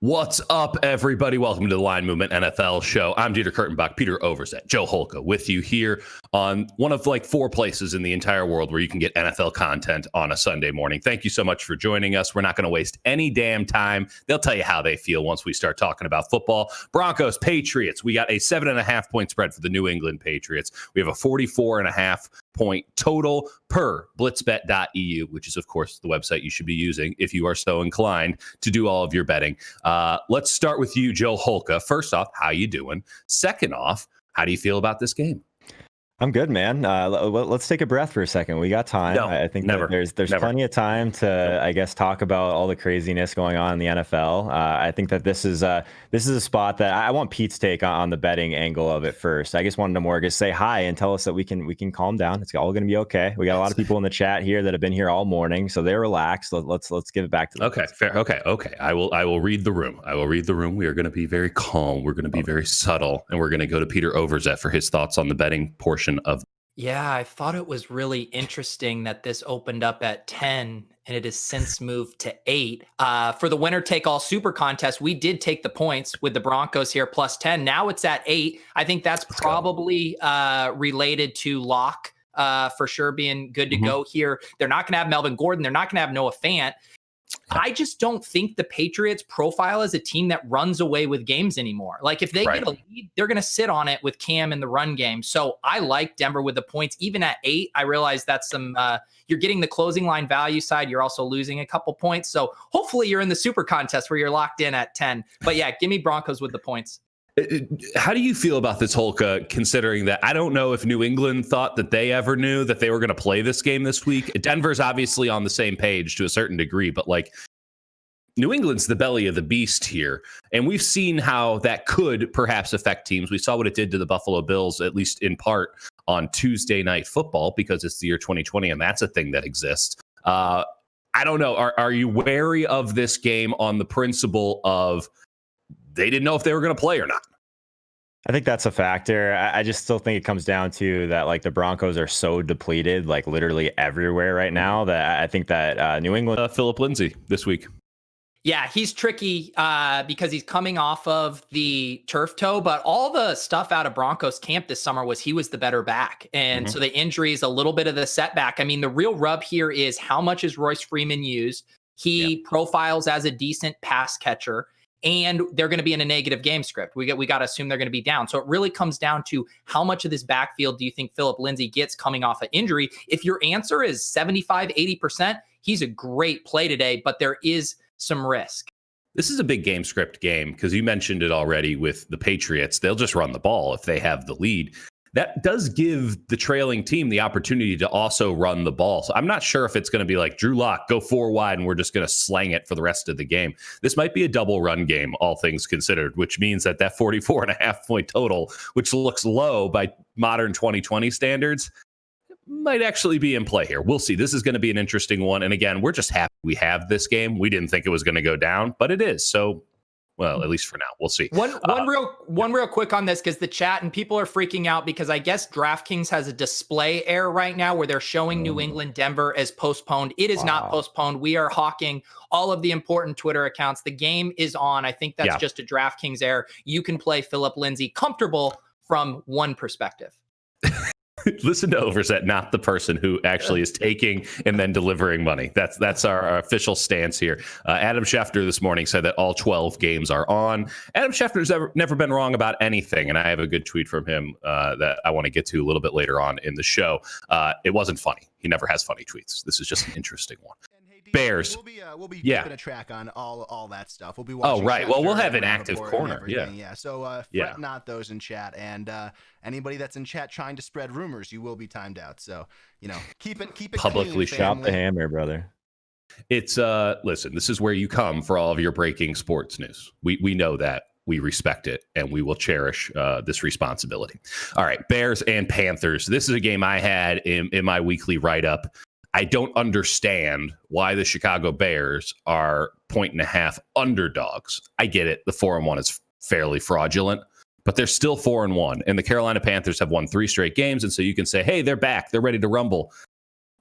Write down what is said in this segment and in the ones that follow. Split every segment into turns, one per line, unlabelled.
What's up, everybody? Welcome to the Line Movement NFL show. I'm Dieter Kurtenbach, Peter Overzet, Joe Holka with you here on one of like 4 places in the entire world where you can get NFL content on a Sunday morning. Thank you so much for joining us. We're not going to waste any damn time. They'll tell you how they feel once we start talking about football. Broncos, Patriots. We got a 7.5 point spread for the New England Patriots. We have a 44.5 point total per blitzbet.eu, which is, of course, the website you should be using if you are so inclined to do all of your betting. Let's start with you, Joe Holka. First off, how you doing? Second off, how do you feel about this game?
I'm good, man. Let's take a breath for a second. We got time.
No,
I think that there's plenty of time to, I guess, talk about all the craziness going on in the NFL. I think that this is a spot that I want Pete's take on the betting angle of it first. I just wanted to more just say hi and tell us that we can calm down. It's all going to be okay. We got a lot of people in the chat here that have been here all morning, so they're relaxed. Let's give it back to them.
Okay, fair. Okay. I will read the room. We are going to be very calm. We're going to be very subtle, and we're going to go to Peter Overzet for his thoughts on the betting portion of.
Yeah, I thought it was really interesting that this opened up at 10 and it has since moved to 8. For the winner take all super contest, we did take the points with the Broncos here plus 10. Now it's at 8. I think that's probably related to Locke for sure being good to go here. They're not going to have Melvin Gordon. They're not going to have Noah Fant. I just don't think the Patriots profile as a team that runs away with games anymore. Like if they get a lead, they're going to sit on it with Cam in the run game. So I like Denver with the points. Even at 8, I realize that's some, you're getting the closing line value side. You're also losing a couple points. So hopefully you're in the super contest where you're locked in at 10. But yeah, give me Broncos with the points.
How do you feel about this, Holka, considering that I don't know if New England thought that they ever knew that they were going to play this game this week? Denver's obviously on the same page to a certain degree, but like New England's the belly of the beast here. And we've seen how that could perhaps affect teams. We saw what it did to the Buffalo Bills, at least in part on Tuesday Night Football, because it's the year 2020 and that's a thing that exists. I don't know. Are you wary of this game on the principle of they didn't know if they were going to play or not?
I think that's a factor. I just still think it comes down to that, like the Broncos are so depleted, like literally everywhere right now, that I think that New England.
Philip Lindsay this week.
Yeah, he's tricky because he's coming off of the turf toe, but all the stuff out of Broncos camp this summer was he was the better back. And so the injury is a little bit of the setback. I mean, the real rub here is how much is Royce Freeman used? He profiles as a decent pass catcher. And they're going to be in a negative game script. We got to assume they're going to be down. So it really comes down to how much of this backfield do you think Philip Lindsay gets coming off an injury? If your answer is 75, 80%, he's a great play today, but there is some risk.
This is a big game script game because you mentioned it already with the Patriots. They'll just run the ball if they have the lead. That does give the trailing team the opportunity to also run the ball. So I'm not sure if it's going to be like Drew Lock, go 4 wide, and we're just going to slang it for the rest of the game. This might be a double run game, all things considered, which means that 44.5 point total, which looks low by modern 2020 standards, might actually be in play here. We'll see. This is going to be an interesting one. And again, we're just happy we have this game. We didn't think it was going to go down, but it is. So well, at least for now, we'll see.
One real quick on this, because the chat and people are freaking out because I guess DraftKings has a display error right now where they're showing New England Denver as postponed. It is not postponed. We are hawking all of the important Twitter accounts. The game is on. I think that's just a DraftKings error. You can play Philip Lindsay comfortable from one perspective.
Listen to Overzet, not the person who actually is taking and then delivering money. That's our official stance here. Adam Schefter this morning said that all 12 games are on. Adam Schefter's never been wrong about anything, and I have a good tweet from him that I want to get to a little bit later on in the show. It wasn't funny. He never has funny tweets. This is just an interesting one. Bears.
We'll be keeping a track on all that stuff. We'll be watching.
Oh, right. Well, we'll have an active corner.
Yeah. So fret not those in chat, and anybody that's in chat trying to spread rumors, you will be timed out. So keep it
publicly
clean,
shop the hammer, brother.
It's listen. This is where you come for all of your breaking sports news. We know that. We respect it, and we will cherish this responsibility. All right, Bears and Panthers. This is a game I had in my weekly write-up. I don't understand why the Chicago Bears are 1.5 underdogs. I get it. The 4-1 is fairly fraudulent, but they're still 4-1. And the Carolina Panthers have won 3 straight games. And so you can say, hey, they're back. They're ready to rumble.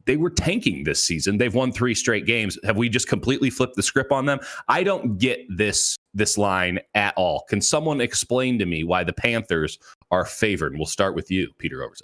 They were tanking this season. They've won 3 straight games. Have we just completely flipped the script on them? I don't get this this line at all. Can someone explain to me why the Panthers are favored? And we'll start with you, Peter Overzet.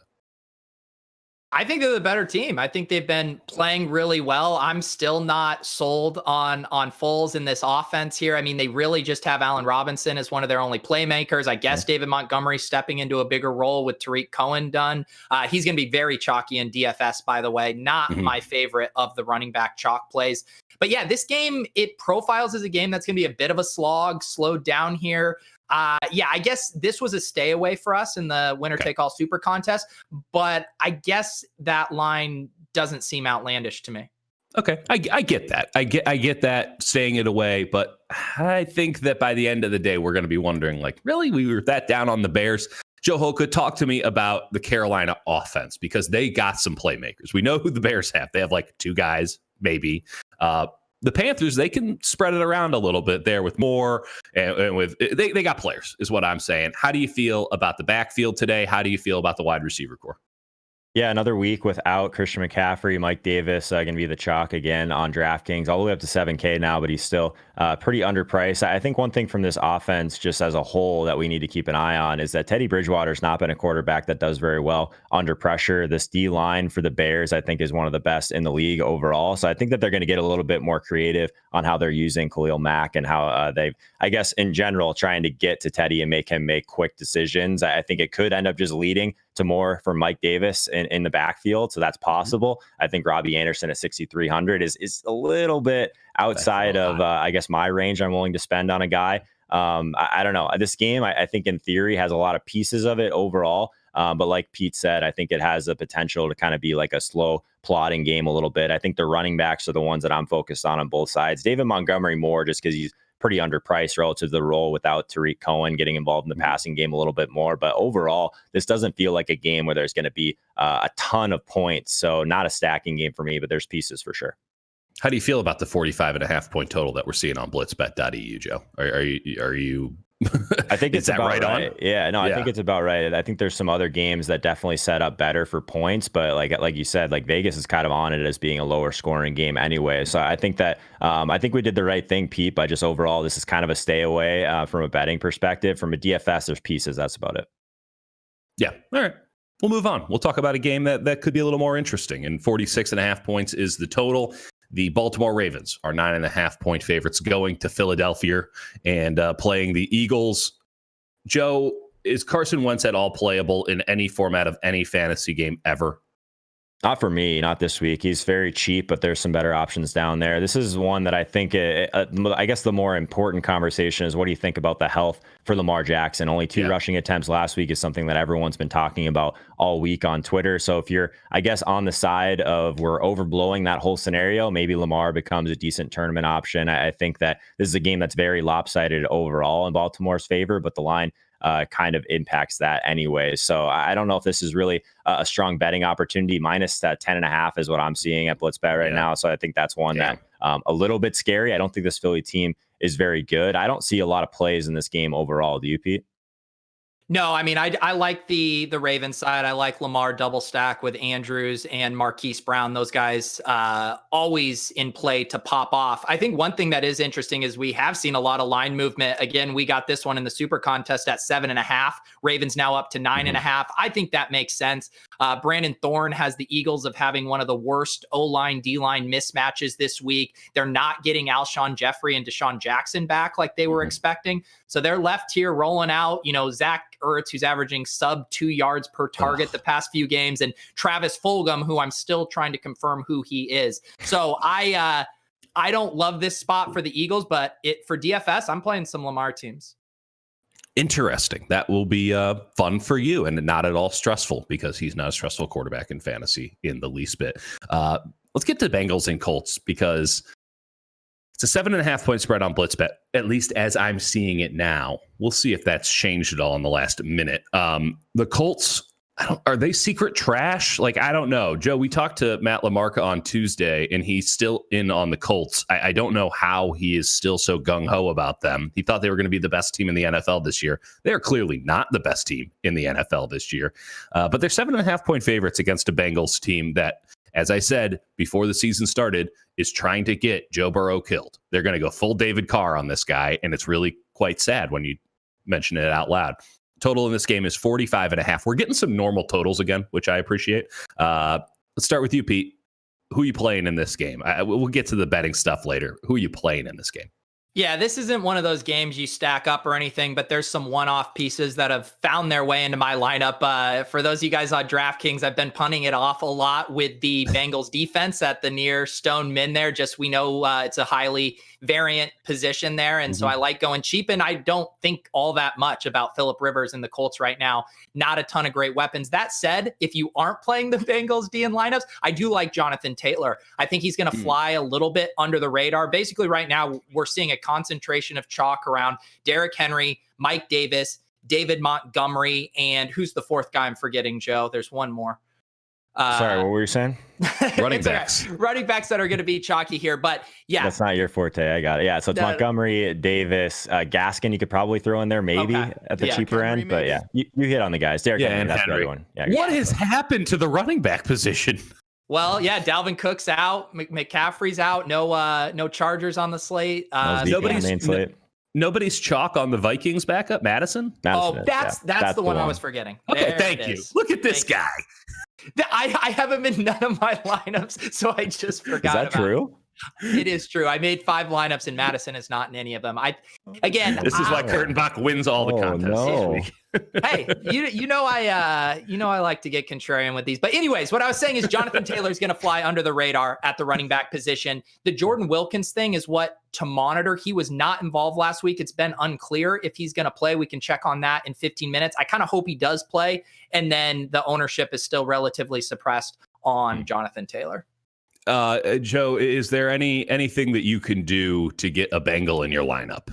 I think they're the better team. I think they've been playing really well. I'm still not sold on Foles in this offense here. I mean, they really just have Allen Robinson as one of their only playmakers. I guess David Montgomery stepping into a bigger role with Tariq Cohen done. He's going to be very chalky in DFS, by the way. Not my favorite of the running back chalk plays. But yeah, this game, it profiles as a game that's going to be a bit of a slog, slowed down here. I guess this was a stay away for us in the winner take all super contest, but I guess that line doesn't seem outlandish to me.
Okay. I get that. I get that staying it away, but I think that by the end of the day, we're going to be wondering, like, really, we were that down on the Bears? Joe Holka, talk to me about the Carolina offense, because they got some playmakers. We know who the Bears have. They have like two guys, maybe. The Panthers, they can spread it around a little bit there with more, and with they got players, is what I'm saying. How do you feel about the backfield today? How do you feel about the wide receiver core?
Yeah, another week without Christian McCaffrey. Mike Davis going to be the chalk again on DraftKings, all the way up to 7K now, but he's still pretty underpriced. I think one thing from this offense, just as a whole, that we need to keep an eye on is that Teddy Bridgewater's not been a quarterback that does very well under pressure. This D line for the Bears, I think, is one of the best in the league overall. So I think that they're going to get a little bit more creative on how they're using Khalil Mack and how they've, I guess, in general, trying to get to Teddy and make him make quick decisions. I think it could end up just leading to more for Mike Davis in the backfield. So that's possible. I think Robbie Anderson at 6,300 is a little bit outside of, I guess, my range I'm willing to spend on a guy. I don't know. This game, I think in theory has a lot of pieces of it overall. But like Pete said, I think it has the potential to kind of be like a slow plodding game a little bit. I think the running backs are the ones that I'm focused on both sides. David Montgomery more just because he's pretty underpriced relative to the role without Tariq Cohen getting involved in the passing game a little bit more. But overall, this doesn't feel like a game where there's going to be a ton of points. So not a stacking game for me, but there's pieces for sure.
How do you feel about the 45.5 point total that we're seeing on blitzbet.eu, Joe? Are you
I think it's about right on. Yeah, no, I
Yeah.
think it's about right. I think there's some other games that definitely set up better for points, but like you said, like Vegas is kind of on it as being a lower scoring game anyway. So I think that I think we did the right thing, Pete, by just overall this is kind of a stay away from a betting perspective. From a DFS, there's pieces. That's about it.
Yeah. All right. We'll move on. We'll talk about a game that could be a little more interesting. And 46.5 points is the total. The Baltimore Ravens are 9.5 point favorites going to Philadelphia and playing the Eagles. Joe, is Carson Wentz at all playable in any format of any fantasy game ever?
Not for me, not this week. He's very cheap, but there's some better options down there. This is one that I think, I guess the more important conversation is what do you think about the health for Lamar Jackson? Only 2 rushing attempts last week is something that everyone's been talking about all week on Twitter. So if you're, I guess, on the side of we're overblowing that whole scenario, maybe Lamar becomes a decent tournament option. I think that this is a game that's very lopsided overall in Baltimore's favor, but the line kind of impacts that anyway. So I don't know if this is really a strong betting opportunity. Minus that 10.5 is what I'm seeing at BlitzBet right now. So I think that's one that a little bit scary. I don't think this Philly team is very good. I don't see a lot of plays in this game overall. Do you, Pete?
No, I mean, I like the Ravens side. I like Lamar double stack with Andrews and Marquise Brown. Those guys always in play to pop off. I think one thing that is interesting is we have seen a lot of line movement. Again, we got this one in the super contest at 7.5. Ravens now up to 9.5. I think that makes sense. Brandon Thorne has the Eagles of having one of the worst O-line, D-line mismatches this week. They're not getting Alshon Jeffrey and Deshaun Jackson back like they were expecting. So they're left here rolling out, Zach Ertz, who's averaging sub 2 yards per target the past few games, and Travis Fulgham, who I'm still trying to confirm who he is. So I don't love this spot for the Eagles, but for DFS, I'm playing some Lamar teams.
Interesting. That will be fun for you and not at all stressful because he's not a stressful quarterback in fantasy in the least bit. Let's get to Bengals and Colts because it's a 7.5 point spread on BlitzBet, at least as I'm seeing it now. We'll see if that's changed at all in the last minute. The Colts, are they secret trash? Like, I don't know. Joe, we talked to Matt LaMarca on Tuesday, and he's still in on the Colts. I don't know how he is still so gung-ho about them. He thought they were going to be the best team in the NFL this year. They are clearly not the best team in the NFL this year. But they're 7.5 point favorites against a Bengals team that, as I said before the season started, is trying to get Joe Burrow killed. They're going to go full David Carr on this guy, and it's really quite sad when you mention it out loud. Total in this game is 45.5. We're getting some normal totals again, which I appreciate. Let's start with you, Pete. Who are you playing in this game? We'll get to the betting stuff later. Who are you playing in this game?
Yeah, this isn't one of those games you stack up or anything, but there's some one-off pieces that have found their way into my lineup. For those of you guys on DraftKings, I've been punting it off a lot with the Bengals defense at the near stone min there. Just we know it's a highly variant position there. And so I like going cheap. And I don't think all that much about Phillip Rivers and the Colts right now. Not a ton of great weapons. That said, if you aren't playing the Bengals D in lineups, I do like Jonathan Taylor. I think he's going to fly a little bit under the radar. Basically, right now, we're seeing a concentration of chalk around Derrick Henry, Mike Davis, David Montgomery, and who's the fourth guy I'm forgetting, Joe? There's one more.
Sorry, what were you saying?
Running backs.
Running backs that are going to be chalky here. But yeah.
That's not your forte. I got it. Yeah. So it's Montgomery, Davis, Gaskin, you could probably throw in there maybe at the cheaper
Henry,
end. But yeah, you hit on the guys. Derrick Henry,
and
that's
Henry.
the other one. Yeah,
What has happened to the running back position?
Well, yeah, Dalvin Cook's out. McCaffrey's out. No Chargers on the slate.
Nobody's chalk on the Vikings backup, Madison?
That's the one I was forgetting.
Okay, thank you. Look at this guy.
I have him in none of my lineups, so I just forgot.
Is that true?
It is true. I made 5 lineups and Madison is not in any of them. This
is why Kurtenbach wins all the contests.
No.
Hey, you know I like to get contrarian with these. But anyways, what I was saying is Jonathan Taylor is going to fly under the radar at the running back position. The Jordan Wilkins thing is what to monitor. He was not involved last week. It's been unclear if he's going to play. We can check on that in 15 minutes. I kind of hope he does play. And then the ownership is still relatively suppressed on Jonathan Taylor.
Joe, is there anything that you can do to get a Bengal in your lineup?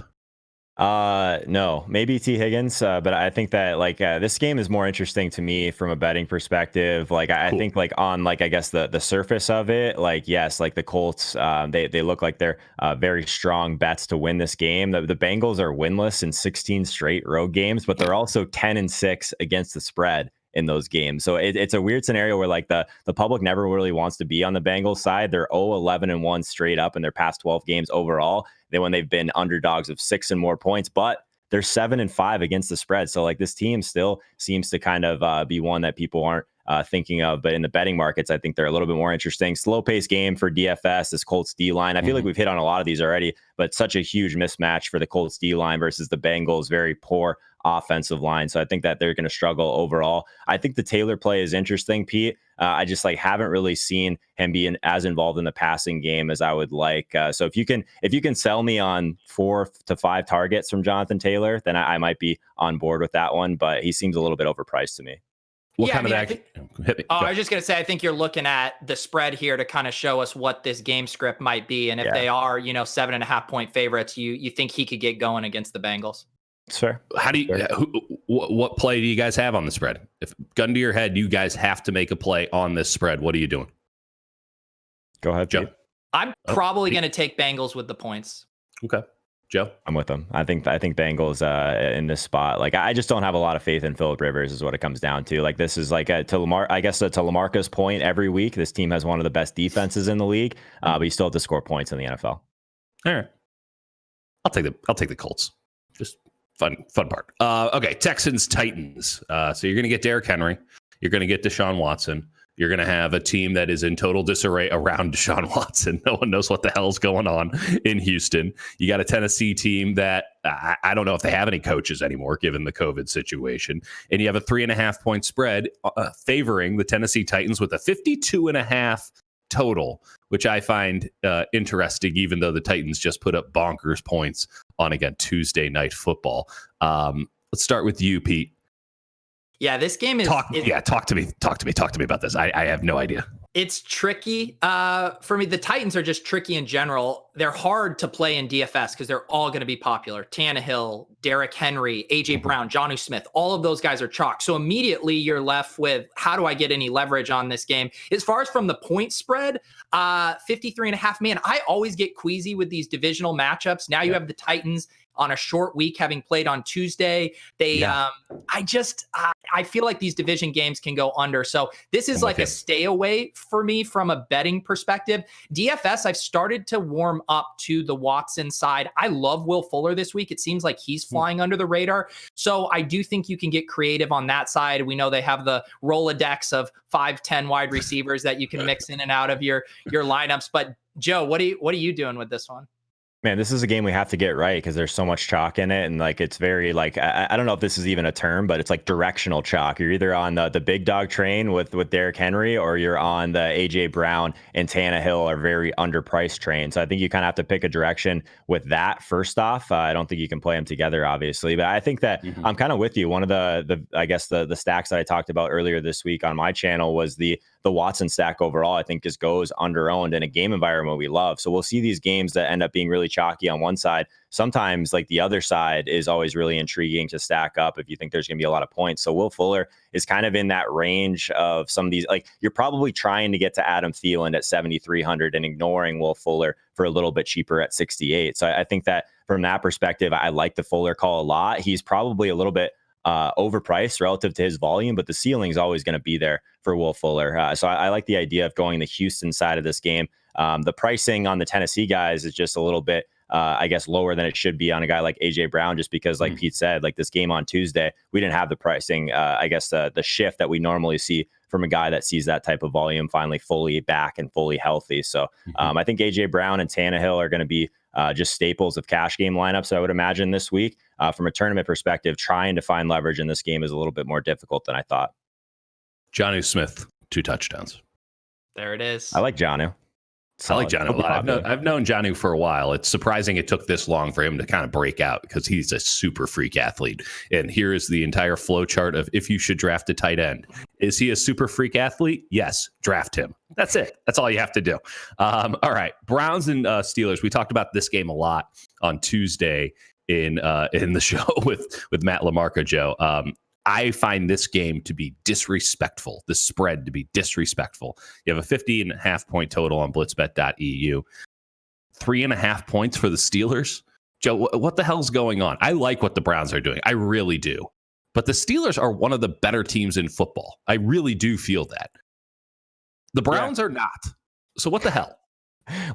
No, maybe T Higgins. But I think that this game is more interesting to me from a betting perspective. I think on I guess the surface of it, yes, the Colts, they look like they're very strong bets to win this game. The Bengals are winless in 16 straight road games, but they're also 10-6 against the spread in those games. So it's a weird scenario where the public never really wants to be on the Bengals side. They're 0-11-1 straight up in their past 12 games overall. When they've been underdogs of 6 and more points, but they're 7-5 against the spread. So this team still seems to kind of be one that people aren't thinking of, but in the betting markets, I think they're a little bit more interesting. Slow pace game for DFS, this Colts D line. I feel like we've hit on a lot of these already, but such a huge mismatch for the Colts D line versus the Bengals, very poor offensive line. So I think that they're going to struggle overall. I think the Taylor play is interesting, Pete. I just haven't really seen him be as involved in the passing game as I would like. So if you can sell me on 4 to 5 targets from Jonathan Taylor, then I might be on board with that one. But he seems a little bit overpriced to me.
What kind of
hit me. I was just going to say, I think you're looking at the spread here to kind of show us what this game script might be. And if they are, 7.5 point favorites, you think he could get going against the Bengals.
Sure.
How do you? What play do you guys have on the spread? If gun to your head, you guys have to make a play on this spread. What are you doing?
Go ahead,
Joe.
I'm probably going to take Bengals with the points.
Okay, Joe.
I'm with them. I think Bengals in this spot. I just don't have a lot of faith in Phillip Rivers, is what it comes down to. This is to Lamar. I guess to Lamarcus' point, every week this team has one of the best defenses in the league, but you still have to score points in the NFL.
All right, I'll take the Colts. Just fun part. Okay, Texans Titans. So you're going to get Derrick Henry. You're going to get Deshaun Watson. You're going to have a team that is in total disarray around Deshaun Watson. No one knows what the hell's going on in Houston. You got a Tennessee team that I don't know if they have any coaches anymore, given the COVID situation. And you have a 3.5 point spread favoring the Tennessee Titans with a 52.5 total, which I find interesting, even though the Titans just put up bonkers points on, again, Tuesday Night Football. Let's start with you, Pete.
Yeah, this game is...
Talk to me about this. I have no idea.
It's tricky. For me, the Titans are just tricky in general. They're hard to play in DFS because they're all going to be popular. Tannehill, Derrick Henry, AJ Brown, Jonnu Smith, all of those guys are chalk. So immediately you're left with, how do I get any leverage on this game? As far as from the point spread, 53.5, man, I always get queasy with these divisional matchups. Now you have the Titans on a short week, having played on Tuesday. I feel like these division games can go under. So this is a stay away for me from a betting perspective. DFS, I've started to warm up to the Watson side. I love Will Fuller this week. It seems like he's flying under the radar. So I do think you can get creative on that side. We know they have the Rolodex of 5'10" wide receivers that you can mix in and out of your lineups. But Joe, what are you doing with this one?
Man, this is a game we have to get right because there's so much chalk in it. And like, it's very like, I don't know if this is even a term, but it's like directional chalk. You're either on the big dog train with Derrick Henry, or you're on the AJ Brown and Tannehill are very underpriced train. So I think you kind of have to pick a direction with that first off. I don't think you can play them together, obviously, but I think that I'm kind of with you. One of I guess the stacks that I talked about earlier this week on my channel was the Watson stack overall. I think just goes under-owned in a game environment we love. So we'll see these games that end up being really chalky on one side. Sometimes like the other side is always really intriguing to stack up if you think there's going to be a lot of points. So Will Fuller is kind of in that range of some of these, like you're probably trying to get to Adam Thielen at 7,300 and ignoring Will Fuller for a little bit cheaper at 68. So I think that from that perspective, I like the Fuller call a lot. He's probably a little bit overpriced relative to his volume, but the ceiling is always going to be there for Will Fuller. So I like the idea of going the Houston side of this game. The pricing on the Tennessee guys is just a little bit, I guess, lower than it should be on a guy like AJ Brown, just because, like Pete said, like this game on Tuesday, we didn't have the pricing, I guess, the shift that we normally see from a guy that sees that type of volume finally fully back and fully healthy. So I think AJ Brown and Tannehill are going to be just staples of cash game lineups, I would imagine, this week. From a tournament perspective, trying to find leverage in this game is a little bit more difficult than I thought.
Jonnu Smith, 2 touchdowns.
There it is.
I like Jonnu.
I like Jonnu a lot. I've known Jonnu for a while. It's surprising it took this long for him to kind of break out because he's a super freak athlete. And here is the entire flow chart of if you should draft a tight end. Is he a super freak athlete? Yes, draft him. That's it. That's all you have to do. All right, Browns and Steelers. We talked about this game a lot on Tuesday in the show with Matt LaMarca, Joe. I find this game to be disrespectful, the spread to be disrespectful. You have a 50.5 point total on blitzbet.eu. 3.5 points for the Steelers. Joe, what the hell's going on? I like what the Browns are doing. I really do. But the Steelers are one of the better teams in football. I really do feel that. The Browns are not. So what the hell?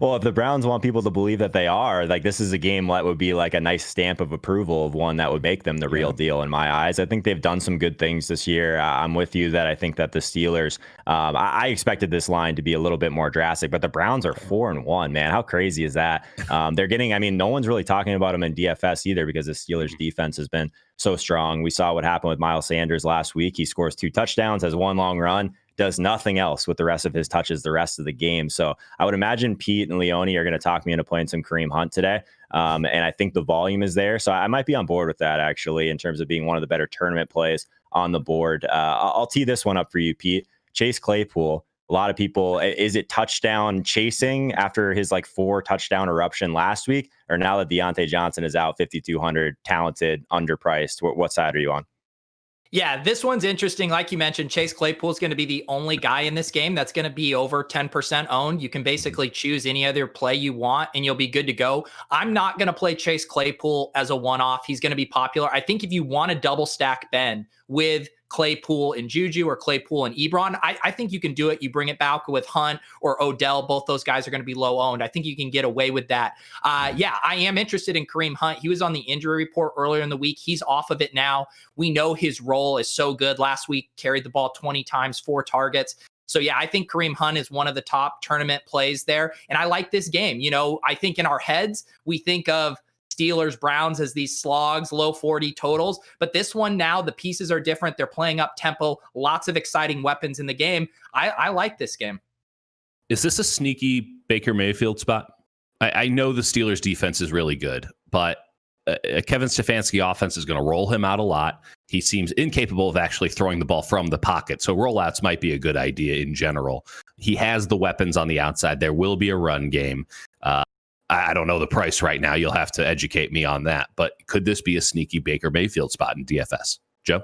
Well, if the Browns want people to believe that they are, like, this is a game that would be like a nice stamp of approval of one that would make them the real deal in my eyes. I think they've done some good things this year. I'm with you that I think that the Steelers, I expected this line to be a little bit more drastic, but the Browns are 4-1, man. How crazy is that? They're getting, I mean, no one's really talking about them in DFS either because the Steelers defense has been so strong. We saw what happened with Miles Sanders last week. He scores 2 touchdowns, has 1 long run, does nothing else with the rest of his touches the rest of the game. So I would imagine Pete and Leone are going to talk me into playing some Kareem Hunt today. And I think the volume is there. So I might be on board with that, actually, in terms of being one of the better tournament plays on the board. I'll tee this one up for you, Pete. Chase Claypool. A lot of people, is it touchdown chasing after his 4 touchdown eruption last week? Or now that Deontay Johnson is out, 5,200, talented, underpriced? What side are you on?
Yeah, this one's interesting. Like you mentioned, Chase Claypool is going to be the only guy in this game that's going to be over 10% owned. You can basically choose any other play you want and you'll be good to go. I'm not going to play Chase Claypool as a one-off. He's going to be popular. I think if you want to double stack Ben with Claypool and Juju or Claypool and Ebron, I think you can do it. You bring it back with Hunt or Odell. Both those guys are going to be low owned. I think you can get away with that. Yeah, I am interested in Kareem Hunt. He was on the injury report earlier in the week. He's off of it now. We know his role is so good. Last week, carried the ball 20 times, 4 targets. So yeah, I think Kareem Hunt is one of the top tournament plays there. And I like this game. You know, I think in our heads, we think of Steelers, Browns as these slogs, low 40 totals. But this one now, the pieces are different. They're playing up tempo, lots of exciting weapons in the game. I like this game.
Is this a sneaky Baker Mayfield spot? I know the Steelers defense is really good, but Kevin Stefanski offense is going to roll him out a lot. He seems incapable of actually throwing the ball from the pocket. So rollouts might be a good idea in general. He has the weapons on the outside. There will be a run game. I don't know the price right now. You'll have to educate me on that. But could this be a sneaky Baker Mayfield spot in DFS? Joe?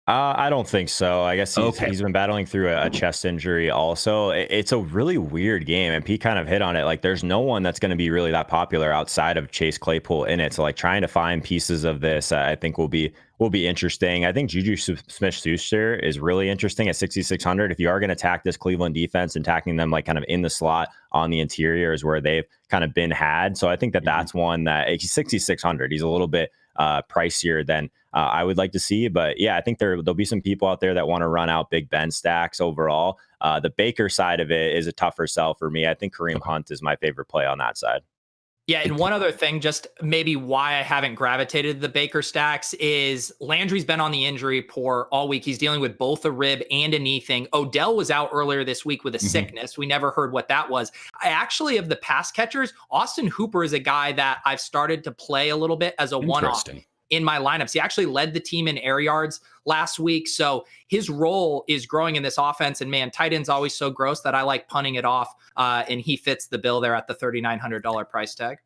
I don't think so. I guess he's been battling through a chest injury also. It's a really weird game, and Pete kind of hit on it. Like, there's no one that's going to be really that popular outside of Chase Claypool in it. So, like, trying to find pieces of this, I think will be interesting. I think Juju Smith-Schuster is really interesting at 6,600. If you are going to attack this Cleveland defense and attacking them like kind of in the slot on the interior is where they've kind of been had. So I think that's one that he's 6,600. He's a little bit pricier than I would like to see. But yeah, I think there'll be some people out there that want to run out Big Ben stacks overall. The Baker side of it is a tougher sell for me. I think Kareem Hunt is my favorite play on that side.
Yeah, and one other thing, just maybe why I haven't gravitated to the Baker stacks is Landry's been on the injury report all week. He's dealing with both a rib and a knee thing. Odell was out earlier this week with a sickness. We never heard what that was. I actually, of the pass catchers, Austin Hooper is a guy that I've started to play a little bit as a one-off in my lineups. He actually led the team in air yards last week. So his role is growing in this offense. And man, tight end's always so gross that I like punting it off. And he fits the bill there at the $3,900 price tag.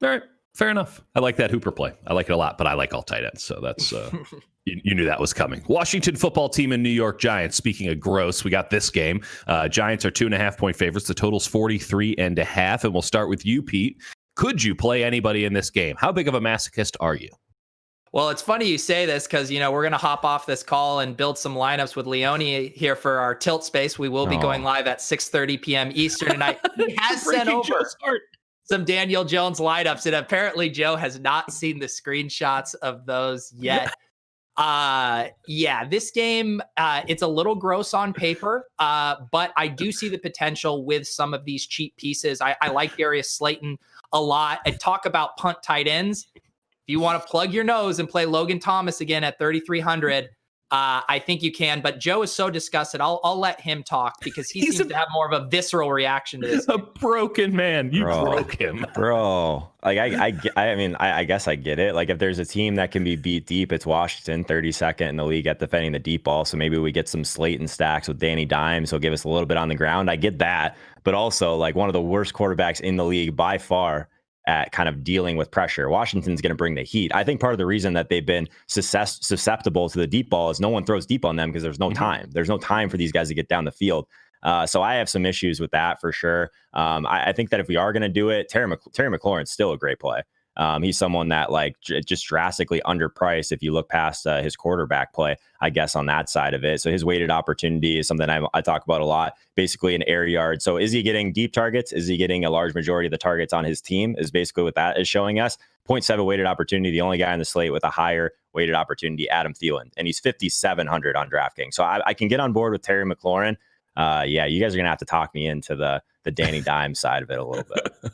All right. Fair enough. I like that Hooper play. I like it a lot, but I like all tight ends. So that's, you knew that was coming. Washington football team and New York Giants. Speaking of gross, we got this game. Giants are 2.5-point favorites. The total's 43.5. And we'll start with you, Pete. Could you play anybody in this game? How big of a masochist are you?
Well, it's funny you say this because, we're going to hop off this call and build some lineups with Leone here for our tilt space. We will be going live at 6:30 p.m. Eastern tonight. He has sent over some Daniel Jones lineups, and apparently Joe has not seen the screenshots of those yet. This game, it's a little gross on paper, but I do see the potential with some of these cheap pieces. I like Darius Slayton a lot. And talk about punt tight ends. If you want to plug your nose and play Logan Thomas again at 3,300, I think you can. But Joe is so disgusted. I'll let him talk because he seems to have more of a visceral reaction to this.
A broken man. You broke him,
bro. Like I guess I get it. Like if there's a team that can be beat deep, it's Washington, 32nd in the league at defending the deep ball. So maybe we get some Slayton stacks with Danny Dimes. He'll give us a little bit on the ground. I get that, but also like one of the worst quarterbacks in the league by far at kind of dealing with pressure. Washington's going to bring the heat. I think part of the reason that they've been susceptible to the deep ball is no one throws deep on them because there's no time. There's no time for these guys to get down the field. So I have some issues with that for sure. I think that if we are going to do it, Terry McLaurin's still a great play. He's someone that like just drastically underpriced if you look past his quarterback play, I guess, on that side of it. So his weighted opportunity is something I talk about a lot, basically an air yard. So is he getting deep targets? Is he getting a large majority of the targets on his team is basically what that is showing us. 0.7 weighted opportunity, the only guy on the slate with a higher weighted opportunity, Adam Thielen, and he's 5,700 on DraftKings. So I can get on board with Terry McLaurin. You guys are going to have to talk me into the Danny Dimes side of it a little bit.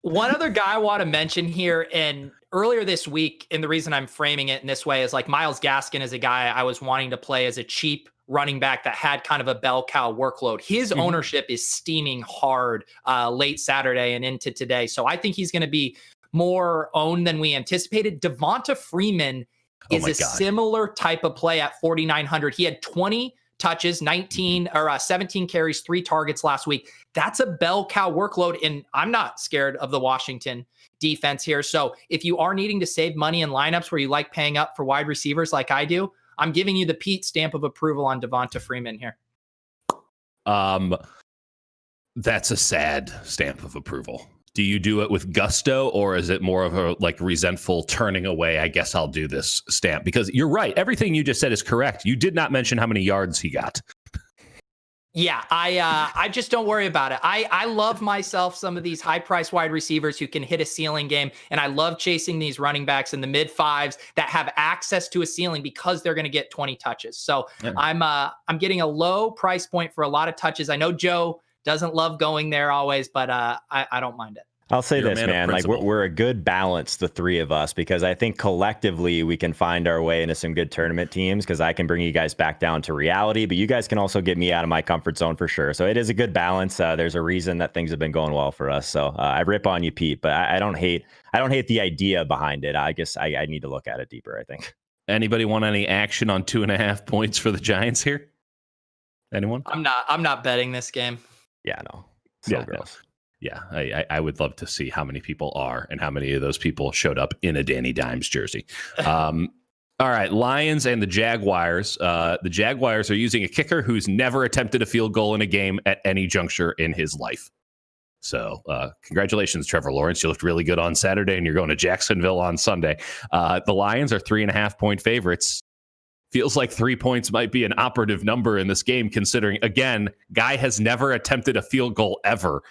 One other guy I want to mention here, and earlier this week, and the reason I'm framing it in this way is like Myles Gaskin is a guy I was wanting to play as a cheap running back that had kind of a bell cow workload. His ownership is steaming hard late Saturday and into today. So I think he's going to be more owned than we anticipated. Devonta Freeman is a similar type of play at 4,900. He had 20 touches, 17 carries, 3 targets last week. That's a bell cow workload. And I'm not scared of the Washington defense here. So if you are needing to save money in lineups where you like paying up for wide receivers like I do, I'm giving you the Pete stamp of approval on Devonta Freeman here.
That's a sad stamp of approval. Do you do it with gusto, or is it more of a like resentful turning away? I guess I'll do this stamp, because you're right. Everything you just said is correct. You did not mention how many yards he got.
Yeah, I just don't worry about it. I love myself some of these high-priced wide receivers who can hit a ceiling game, and I love chasing these running backs in the mid-5s that have access to a ceiling because they're going to get 20 touches. So yeah. I'm getting a low price point for a lot of touches. I know Joe doesn't love going there always, but I don't mind it.
I'll say this, man, like we're a good balance, the three of us, because I think collectively we can find our way into some good tournament teams, because I can bring you guys back down to reality, but you guys can also get me out of my comfort zone for sure. So it is a good balance. There's a reason that things have been going well for us. So I rip on you, Pete, but I don't hate the idea behind it. I guess I need to look at it deeper, I think.
Anybody want any action on 2.5 points for the Giants here? Anyone?
I'm not betting this game.
Yeah, no. So gross.
Yeah, I would love to see how many people are and how many of those people showed up in a Danny Dimes jersey. All right, Lions and the Jaguars. The Jaguars are using a kicker who's never attempted a field goal in a game at any juncture in his life. So congratulations, Trevor Lawrence. You looked really good on Saturday, and you're going to Jacksonville on Sunday. The Lions are 3.5-point favorites. Feels like 3 points might be an operative number in this game, considering, again, guy has never attempted a field goal ever.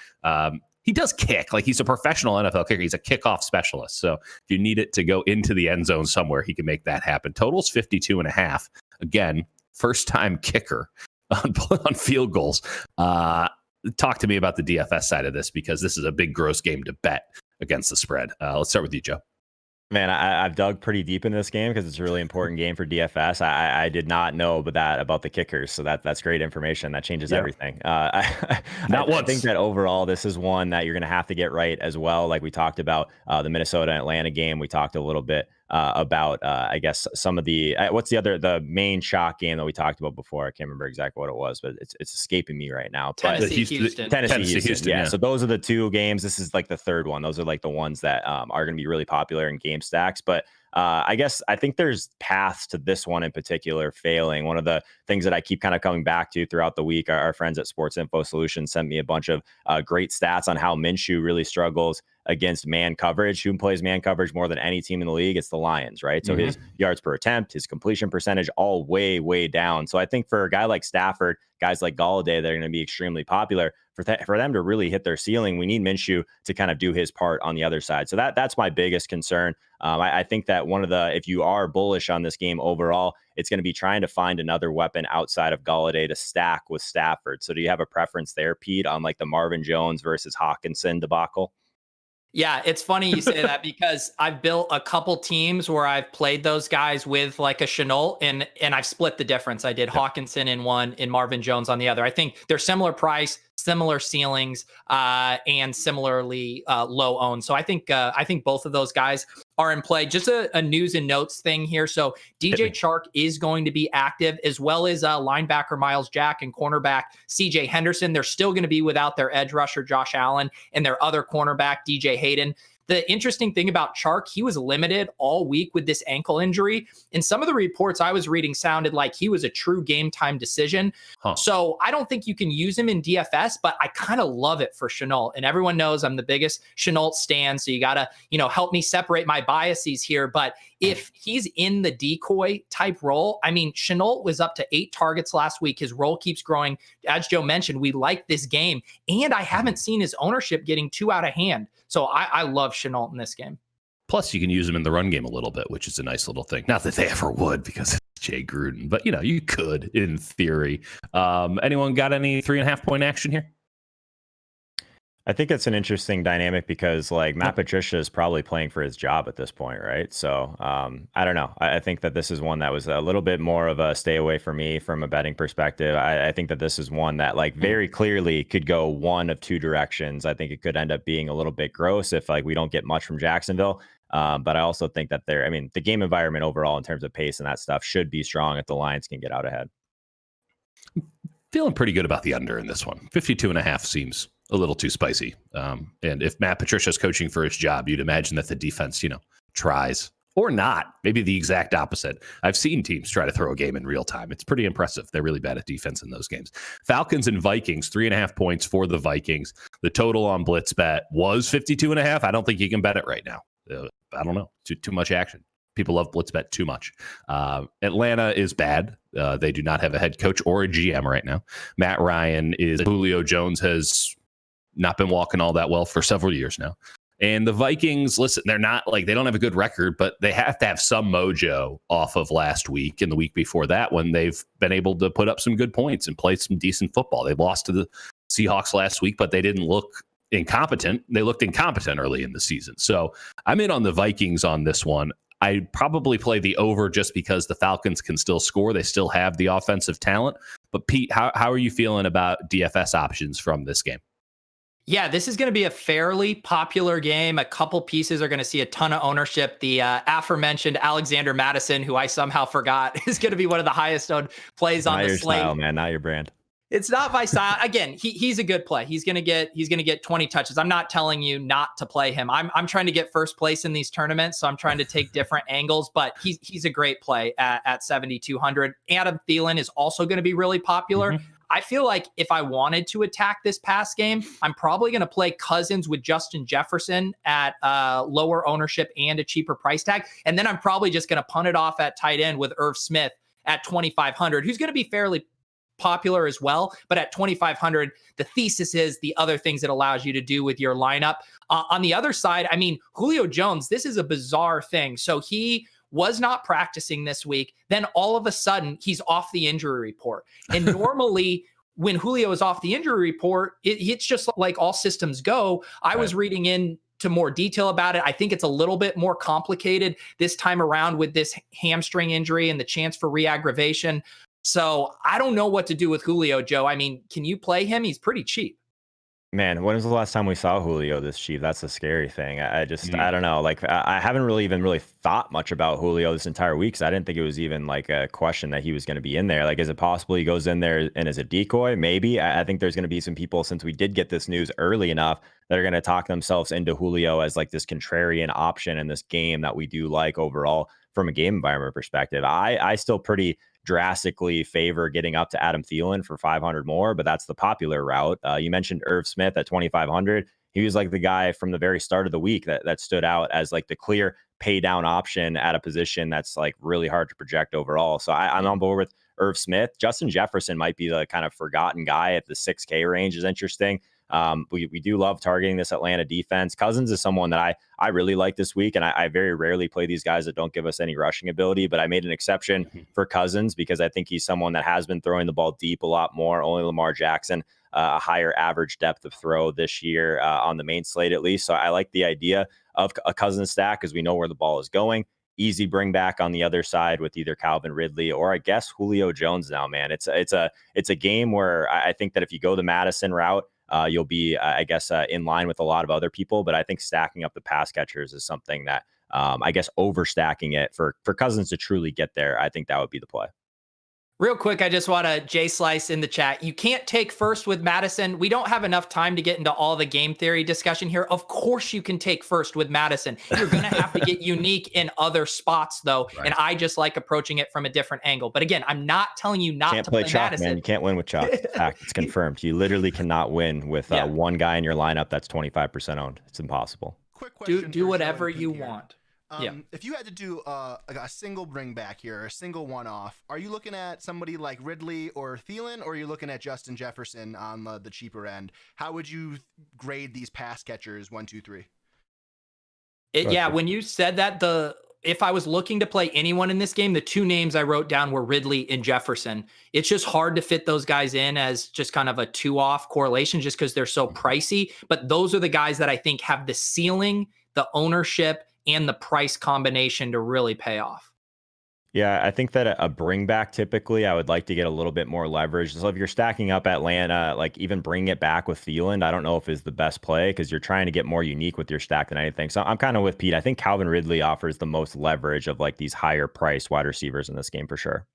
He does kick. Like, he's a professional NFL kicker. He's a kickoff specialist. So if you need it to go into the end zone somewhere, he can make that happen. Total's 52.5. Again, first-time kicker on field goals. Talk to me about the DFS side of this, because this is a big gross game to bet against the spread. Let's start with you, Joe.
Man, I've dug pretty deep in this game because it's a really important game for DFS. I did not know about the kickers, so that's great information. That changes everything. I think that overall, this is one that you're going to have to get right as well. Like we talked about the Minnesota and Atlanta game. We talked a little bit about, I guess, some of the what's the main shock game that we talked about before. I can't remember exactly what it was, but it's escaping me right now.
Tennessee, Houston.
Houston. Yeah. So those are the two games. This is like the third one. Those are like the ones that are going to be really popular in game stacks. But I think there's paths to this one in particular failing. One of the things that I keep kind of coming back to throughout the week, our friends at Sports Info Solutions sent me a bunch of great stats on how Minshew really struggles against man coverage. Who plays man coverage more than any team in the league? It's the Lions, right? So his yards per attempt, his completion percentage, all way, way down. So I think for a guy like Stafford, guys like Galladay, they're going to be extremely popular. For them to really hit their ceiling, we need Minshew to kind of do his part on the other side. So that's my biggest concern. I think that if you are bullish on this game overall, it's going to be trying to find another weapon outside of Galladay to stack with Stafford. So do you have a preference there, Pete, on like the Marvin Jones versus Hawkinson debacle?
Yeah, it's funny you say that because I've built a couple teams where I've played those guys with like a Shenault and I've split the difference. I did Hawkinson in one and Marvin Jones on the other. I think they're similar price, similar ceilings, and similarly low owned. So I think both of those guys are in play. Just a news and notes thing here. So DJ Chark is going to be active, as well as linebacker Miles Jack and cornerback CJ Henderson. They're still going to be without their edge rusher Josh Allen and their other cornerback DJ Hayden. The interesting thing about Chark, he was limited all week with this ankle injury. And some of the reports I was reading sounded like he was a true game time decision. So I don't think you can use him in DFS, but I kind of love it for Shenault. And everyone knows I'm the biggest Shenault stan. So you got to, help me separate my biases here. But if he's in the decoy type role, I mean, Shenault was up to 8 targets last week. His role keeps growing. As Joe mentioned, we like this game. And I haven't seen his ownership getting too out of hand. So I love Shenault in this game.
Plus, you can use him in the run game a little bit, which is a nice little thing. Not that they ever would, because it's Jay Gruden, but you could in theory. Anyone got any 3.5-point action here?
I think it's an interesting dynamic because like Matt Patricia is probably playing for his job at this point, right? So I don't know. I think that this is one that was a little bit more of a stay away for me from a betting perspective. I think that this is one that like very clearly could go one of two directions. I think it could end up being a little bit gross if like we don't get much from Jacksonville. But I also think that the game environment overall in terms of pace and that stuff should be strong if the Lions can get out ahead.
Feeling pretty good about the under in this one. 52.5 seems a little too spicy. And if Matt Patricia's coaching for his job, you'd imagine that the defense, tries or not. Maybe the exact opposite. I've seen teams try to throw a game in real time. It's pretty impressive. They're really bad at defense in those games. Falcons and Vikings, 3.5 points for the Vikings. The total on BlitzBet was 52.5. I don't think you can bet it right now. I don't know. Too much action. People love BlitzBet too much. Atlanta is bad. They do not have a head coach or a GM right now. Matt Ryan is Julio Jones has not been walking all that well for several years now. And the Vikings, listen, they're not like, they don't have a good record, but they have to have some mojo off of last week and the week before that when they've been able to put up some good points and play some decent football. They lost to the Seahawks last week, but they didn't look incompetent. They looked incompetent early in the season. So I'm in on the Vikings on this one. I'd probably play the over just because the Falcons can still score. They still have the offensive talent. But Pete, how are you feeling about DFS options from this game?
Yeah, this is going to be a fairly popular game. A couple pieces are going to see a ton of ownership. The aforementioned Alexander Madison, who I somehow forgot, is going to be one of the highest owned plays on the slate.
Style, man, not your brand.
It's not my style. Again, he's a good play. He's gonna get 20 touches. I'm not telling you not to play him. I'm trying to get first place in these tournaments, so I'm trying to take different angles. But he's a great play at 7,200. Adam Thielen is also going to be really popular. Mm-hmm. I feel like if I wanted to attack this pass game, I'm probably going to play Cousins with Justin Jefferson at lower ownership and a cheaper price tag, and then I'm probably just going to punt it off at tight end with Irv Smith at 2,500, who's going to be fairly popular as well. But at 2,500, the thesis is the other things it allows you to do with your lineup. On the other side, I mean, Julio Jones, this is a bizarre thing. So he was not practicing this week. Then all of a sudden, he's off the injury report. And normally, when Julio is off the injury report, it's just like all systems go. I was reading into more detail about it. I think it's a little bit more complicated this time around with this hamstring injury and the chance for re-aggravation. So I don't know what to do with Julio, Joe. I mean, can you play him? He's pretty cheap.
Man, when was the last time we saw Julio this cheap? That's a scary thing. I don't know. Like, I haven't really thought much about Julio this entire week, because I didn't think it was even like a question that he was going to be in there. Like, is it possible he goes in there and as a decoy? Maybe. I think there's going to be some people, since we did get this news early enough, that are going to talk themselves into Julio as like this contrarian option in this game that we do like overall from a game environment perspective. I still pretty drastically favor getting up to Adam Thielen for 500 more, but that's the popular route. You mentioned Irv Smith at 2,500. He was like the guy from the very start of the week that stood out as like the clear pay down option at a position that's like really hard to project overall. So I'm on board with Irv Smith. Justin Jefferson might be the kind of forgotten guy at the 6K range is interesting. We do love targeting this Atlanta defense. Cousins is someone that I really like this week, and I very rarely play these guys that don't give us any rushing ability, but I made an exception for Cousins because I think he's someone that has been throwing the ball deep a lot more. Only Lamar Jackson, a higher average depth of throw this year on the main slate at least. So I like the idea of a Cousins stack because we know where the ball is going. Easy bring back on the other side with either Calvin Ridley or I guess Julio Jones now, man. It's a game where I think that if you go the Madison route, you'll be, in line with a lot of other people. But I think stacking up the pass catchers is something that, overstacking it for Cousins to truly get there, I think that would be the play.
Real quick, I just want to J Slice in the chat. You can't take first with Madison. We don't have enough time to get into all the game theory discussion here. Of course you can take first with Madison. You're going to have to get unique in other spots, though. Right. And I just like approaching it from a different angle. But again, I'm not telling you not to play
chalk,
Madison.
Man. You can't win with chalk. It's confirmed. You literally cannot win with one guy in your lineup that's 25% owned. It's impossible.
Quick question.
Do whatever you want.
If you had to do a single bring back here, or a single one-off, are you looking at somebody like Ridley or Thielen, or are you looking at Justin Jefferson on the cheaper end? How would you grade these pass catchers 1, 2, 3?
When you said that, if I was looking to play anyone in this game, the two names I wrote down were Ridley and Jefferson. It's just hard to fit those guys in as just kind of a 2-off correlation just because they're so pricey. But those are the guys that I think have the ceiling, the ownership, and the price combination to really pay off.
Yeah, I think that a bring back, typically, I would like to get a little bit more leverage. So if you're stacking up Atlanta, like even bring it back with Thielen, I don't know if is the best play because you're trying to get more unique with your stack than anything. So I'm kind of with Pete. I think Calvin Ridley offers the most leverage of like these higher priced wide receivers in this game for sure.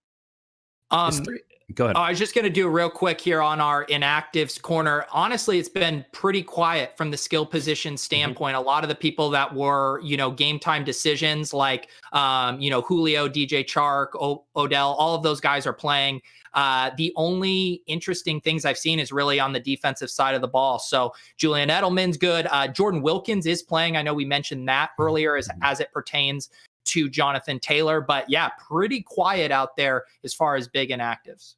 Go ahead.
I was just going to do real quick here on our Inactives Corner. Honestly, it's been pretty quiet from the skill position standpoint. A lot of the people that were, game time decisions like, Julio, DJ Chark, Odell, all of those guys are playing. The only interesting things I've seen is really on the defensive side of the ball. So Julian Edelman's good. Jordan Wilkins is playing. I know we mentioned that earlier as it pertains to Jonathan Taylor, but yeah, pretty quiet out there as far as big inactives.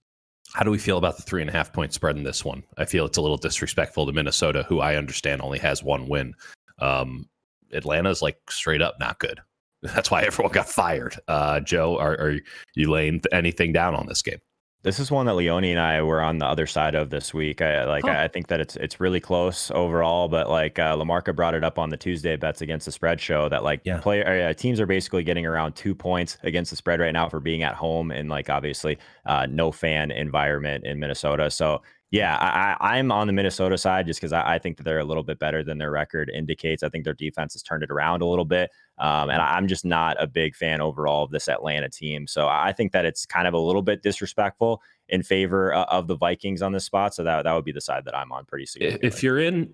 How do we feel about the 3.5 point spread in this one? I feel it's a little disrespectful to Minnesota, who I understand only has one win. Atlanta's like straight up not good. That's why everyone got fired. Joe, are you laying anything down on this game?
This is one that Leone and I were on the other side of this week. I think that it's really close overall, but Lamarca brought it up on the Tuesday bets against the spread show that teams are basically getting around 2 points against the spread right now for being at home in obviously no fan environment in Minnesota. So yeah, I'm on the Minnesota side just because I think that they're a little bit better than their record indicates. I think their defense has turned it around a little bit. And I'm just not a big fan overall of this Atlanta team. So I think that it's kind of a little bit disrespectful in favor of the Vikings on this spot. So that would be the side that I'm on pretty significantly.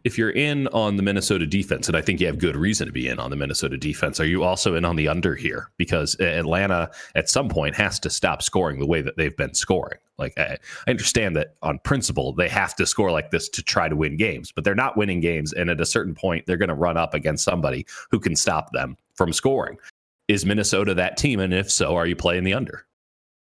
If you're in on the Minnesota defense, and I think you have good reason to be in on the Minnesota defense, are you also in on the under here? Because Atlanta at some point has to stop scoring the way that they've been scoring. Like I understand that on principle, they have to score like this to try to win games, but they're not winning games. And at a certain point, they're going to run up against somebody who can stop them from scoring. Is Minnesota that team? And if so, are you playing the under?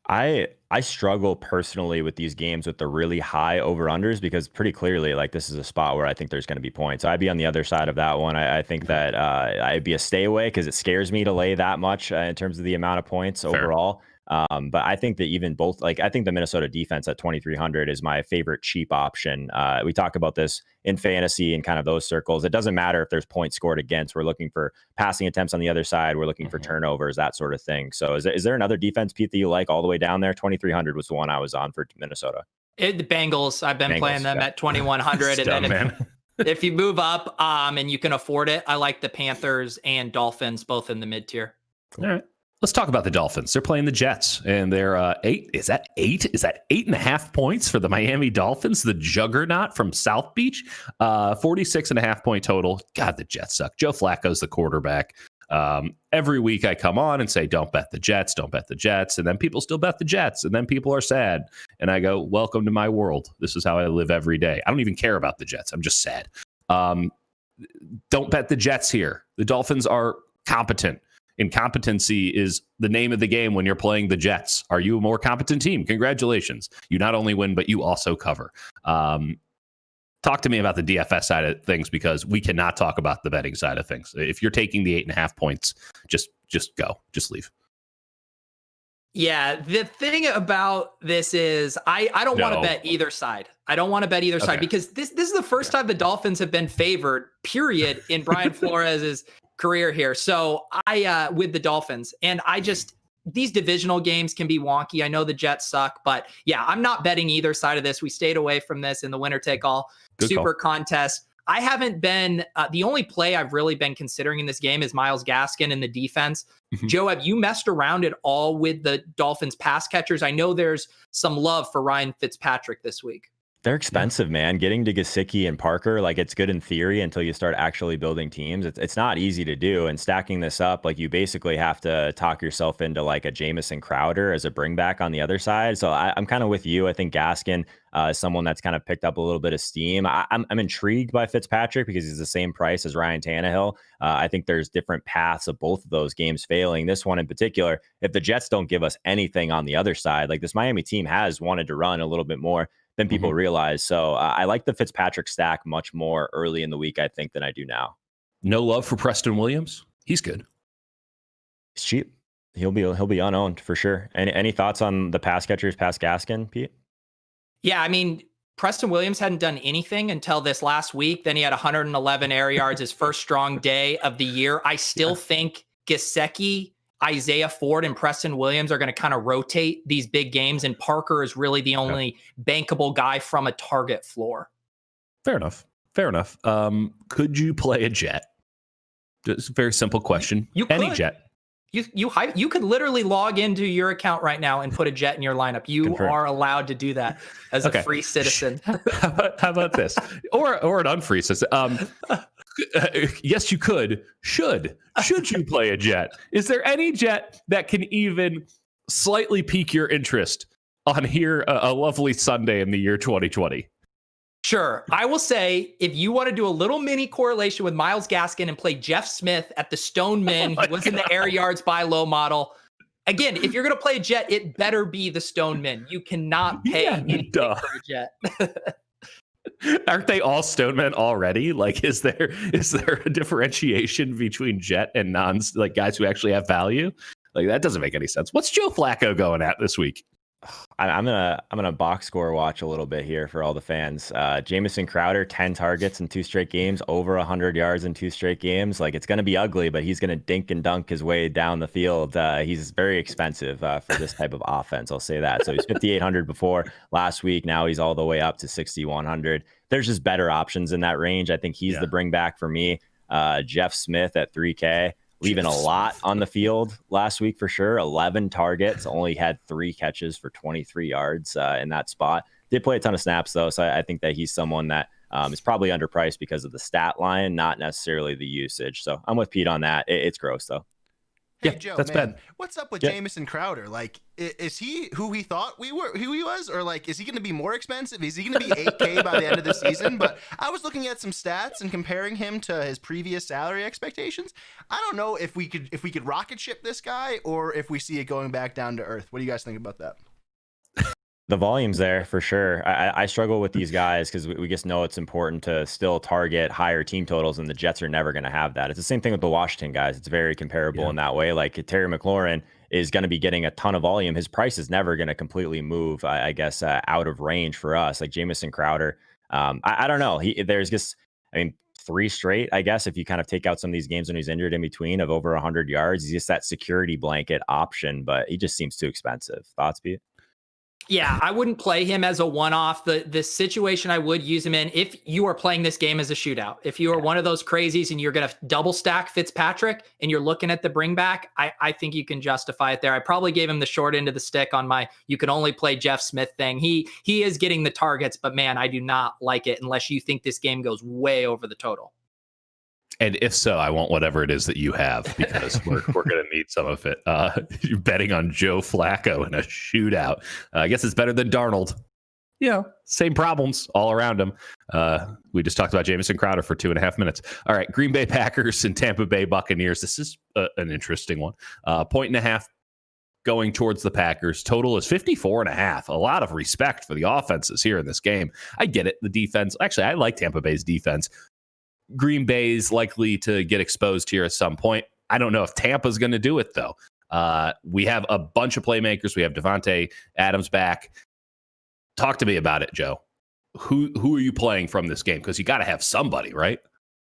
I struggle personally with these games with the really high over-unders because pretty clearly, like, this is a spot where I think there's going to be points. I'd be on the other side of that one. I think that I'd be a stay away because it scares me to lay that much in terms of the amount of points overall. But I think that even both, like, I think the Minnesota defense at 2,300 is my favorite cheap option. We talk about this in fantasy and kind of those circles. It doesn't matter if there's points scored against. We're looking for passing attempts on the other side. We're looking for turnovers, that sort of thing. So is there another defense, Pete, that you like all the way down there? 2,300 was the one I was on for Minnesota.
The Bengals, I've been playing them at 2,100. And then if you move up and you can afford it, I like the Panthers and Dolphins, both in the mid-tier.
All right. Let's talk about the Dolphins. They're playing the Jets, and they're 8. Is that 8? Is that 8.5 points for the Miami Dolphins, the juggernaut from South Beach? 46.5 point total. God, the Jets suck. Joe Flacco's the quarterback. Every week I come on and say, don't bet the Jets, don't bet the Jets. And then people still bet the Jets. And then people are sad. And I go, welcome to my world. This is how I live every day. I don't even care about the Jets. I'm just sad. Don't bet the Jets here. The Dolphins are competent. Incompetency is the name of the game when you're playing the Jets. Are you a more competent team? Congratulations. You not only win, but you also cover. Talk to me about the DFS side of things, because we cannot talk about the betting side of things. If you're taking the 8.5 points, just go, just leave.
Yeah, the thing about this is I don't want to bet either side. I don't want to bet either side because this is the first time the Dolphins have been favored, period, in Brian Flores's career here. So I with the Dolphins, and these divisional games can be wonky. I know the Jets suck, but yeah, I'm not betting either side of this. We stayed away from this in the winner take all super contest. I haven't been the only play I've really been considering in this game is Myles Gaskin in the defense. Joe, have you messed around at all with the Dolphins pass catchers? I know there's some love for Ryan Fitzpatrick this week.
They're expensive, man. Getting to Gesicki and Parker, like, it's good in theory until you start actually building teams. It's not easy to do. And stacking this up, like, you basically have to talk yourself into like a Jameson Crowder as a bring back on the other side. So I'm kind of with you. I think Gaskin is someone that's kind of picked up a little bit of steam. I'm intrigued by Fitzpatrick because he's the same price as Ryan Tannehill. I think there's different paths of both of those games failing. This one in particular, if the Jets don't give us anything on the other side, like, this Miami team has wanted to run a little bit more than people realize. So I like the Fitzpatrick stack much more early in the week, I think, than I do now.
No love for Preston Williams. He's good.
He's cheap. He'll be unowned for sure. Any thoughts on the pass catchers past Gaskin, Pete?
Yeah, I mean, Preston Williams hadn't done anything until this last week. Then he had 111 air yards, his first strong day of the year. I still think Gesicki, Isaiah Ford, and Preston Williams are going to kind of rotate these big games, and Parker is really the only bankable guy from a target floor.
Fair enough. Could you play a Jet? Just a very simple question. Any Jet.
You could literally log into your account right now and put a Jet in your lineup. You are allowed to do that as a free citizen.
How about this? Or an unfree citizen. Yes, you could. Should you play a Jet? Is there any Jet that can even slightly pique your interest on here a lovely Sunday in the year 2020?
Sure. I will say, if you want to do a little mini correlation with Myles Gaskin and play Jeff Smith at the Stoneman, who was in the air yards by low model. Again, if you're going to play a Jet, it better be the Stoneman. You cannot pay anything for a Jet.
Aren't they all Stonemen already? Like, is there a differentiation between Jet and like guys who actually have value? Like, that doesn't make any sense. What's Joe Flacco going at this week?
I'm gonna box score watch a little bit here for all the fans. Jameson Crowder, 10 targets in 2 straight games, over 100 yards in 2 straight games. Like, it's gonna be ugly, but he's gonna dink and dunk his way down the field. He's very expensive for this type of offense. I'll say that. So he's 5,800 before last week. Now he's all the way up to 6,100. There's just better options in that range. I think he's the bring back for me. Jeff Smith at 3K. leaving a lot on the field last week for sure. 11 targets, only had 3 catches for 23 yards in that spot. Did play a ton of snaps though, so I think that he's someone that is probably underpriced because of the stat line, not necessarily the usage. So I'm with Pete on that. It's gross though.
Hey, Joe,
that's
man,
bad.
what's up with Jameson Crowder? Like, is he who he thought who he was? Or, like, is he going to be more expensive? Is he going to be $8K by the end of the season? But I was looking at some stats and comparing him to his previous salary expectations. I don't know if we could rocket ship this guy or if we see it going back down to earth. What do you guys think about that?
The volume's there for sure. I struggle with these guys because we just know it's important to still target higher team totals, and the Jets are never going to have that. It's the same thing with the Washington guys. It's very comparable in that way. Like Terry McLaurin is going to be getting a ton of volume. His price is never going to completely move, I guess, out of range for us. Like Jameson Crowder, I don't know. There's just, 3 straight, I guess, if you kind of take out some of these games when he's injured in between of over 100 yards. He's just that security blanket option, but he just seems too expensive. Thoughts, Pete?
Yeah, I wouldn't play him as a one-off. The situation I would use him in, if you are playing this game as a shootout, if you are one of those crazies and you're going to double stack Fitzpatrick and you're looking at the bring back, I think you can justify it there. I probably gave him the short end of the stick on my you can only play Jeff Smith thing. He is getting the targets, but man, I do not like it unless you think this game goes way over the total.
And if so, I want whatever it is that you have, because we're going to need some of it. You're betting on Joe Flacco in a shootout. I guess it's better than Darnold. Yeah, same problems all around him. We just talked about Jameson Crowder for 2.5 minutes. All right, Green Bay Packers and Tampa Bay Buccaneers. This is an interesting one. 1.5 going towards the Packers. Total is 54.5. A lot of respect for the offenses here in this game. I get it. The defense. Actually, I like Tampa Bay's defense. Green Bay's likely to get exposed here at some point. I don't know if Tampa's going to do it, though. We have a bunch of playmakers. We have Devontae Adams back. Talk to me about it, Joe. Who are you playing from this game? Because you got to have somebody, right?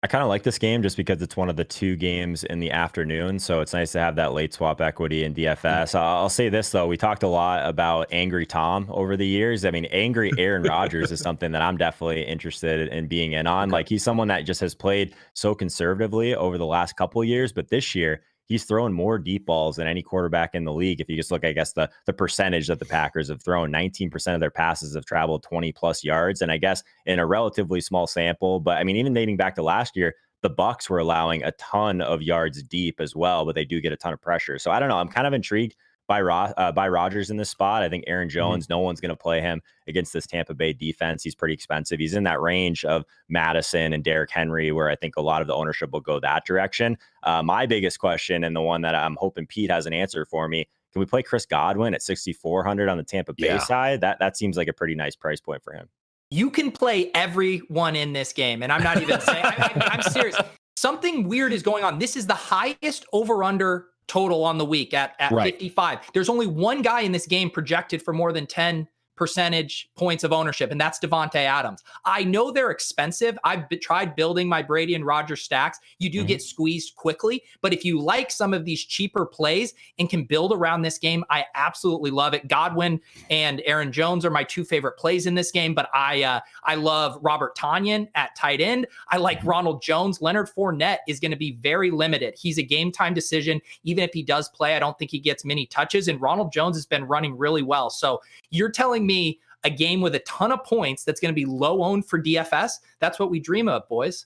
I kind of like this game just because it's one of the 2 games in the afternoon. So it's nice to have that late swap equity in DFS. I'll say this, though. We talked a lot about Angry Tom over the years. Angry Aaron Rodgers is something that I'm definitely interested in being in on. Like, he's someone that just has played so conservatively over the last couple of years. But this year, he's throwing more deep balls than any quarterback in the league. If you just look, I guess, the percentage that the Packers have thrown, 19% of their passes have traveled 20 plus yards. And I guess in a relatively small sample, but even dating back to last year, the Bucs were allowing a ton of yards deep as well, but they do get a ton of pressure. So I don't know. I'm kind of intrigued by Rodgers in this spot. I think Aaron Jones, no one's going to play him against this Tampa Bay defense. He's pretty expensive. He's in that range of Madison and Derrick Henry, where I think a lot of the ownership will go that direction. My biggest question, and the one that I'm hoping Pete has an answer for me, can we play Chris Godwin at 6,400 on the Tampa Bay side? That seems like a pretty nice price point for him.
You can play everyone in this game, and I'm not even saying, I'm serious. Something weird is going on. This is the highest over-under total on the week at 55. There's only one guy in this game projected for more than 10 percentage points of ownership, and that's Devonta Adams. I know they're expensive. I've tried building my Brady and Rodgers stacks. You do get squeezed quickly, but if you like some of these cheaper plays and can build around this game, I absolutely love it. Godwin and Aaron Jones are my 2 favorite plays in this game, but I love Robert Tonyan at tight end. I like Ronald Jones. Leonard Fournette is going to be very limited. He's a game time decision. Even if he does play, I don't think he gets many touches, and Ronald Jones has been running really well. So you're telling me a game with a ton of points that's going to be low owned for DFS? That's what we dream of, boys.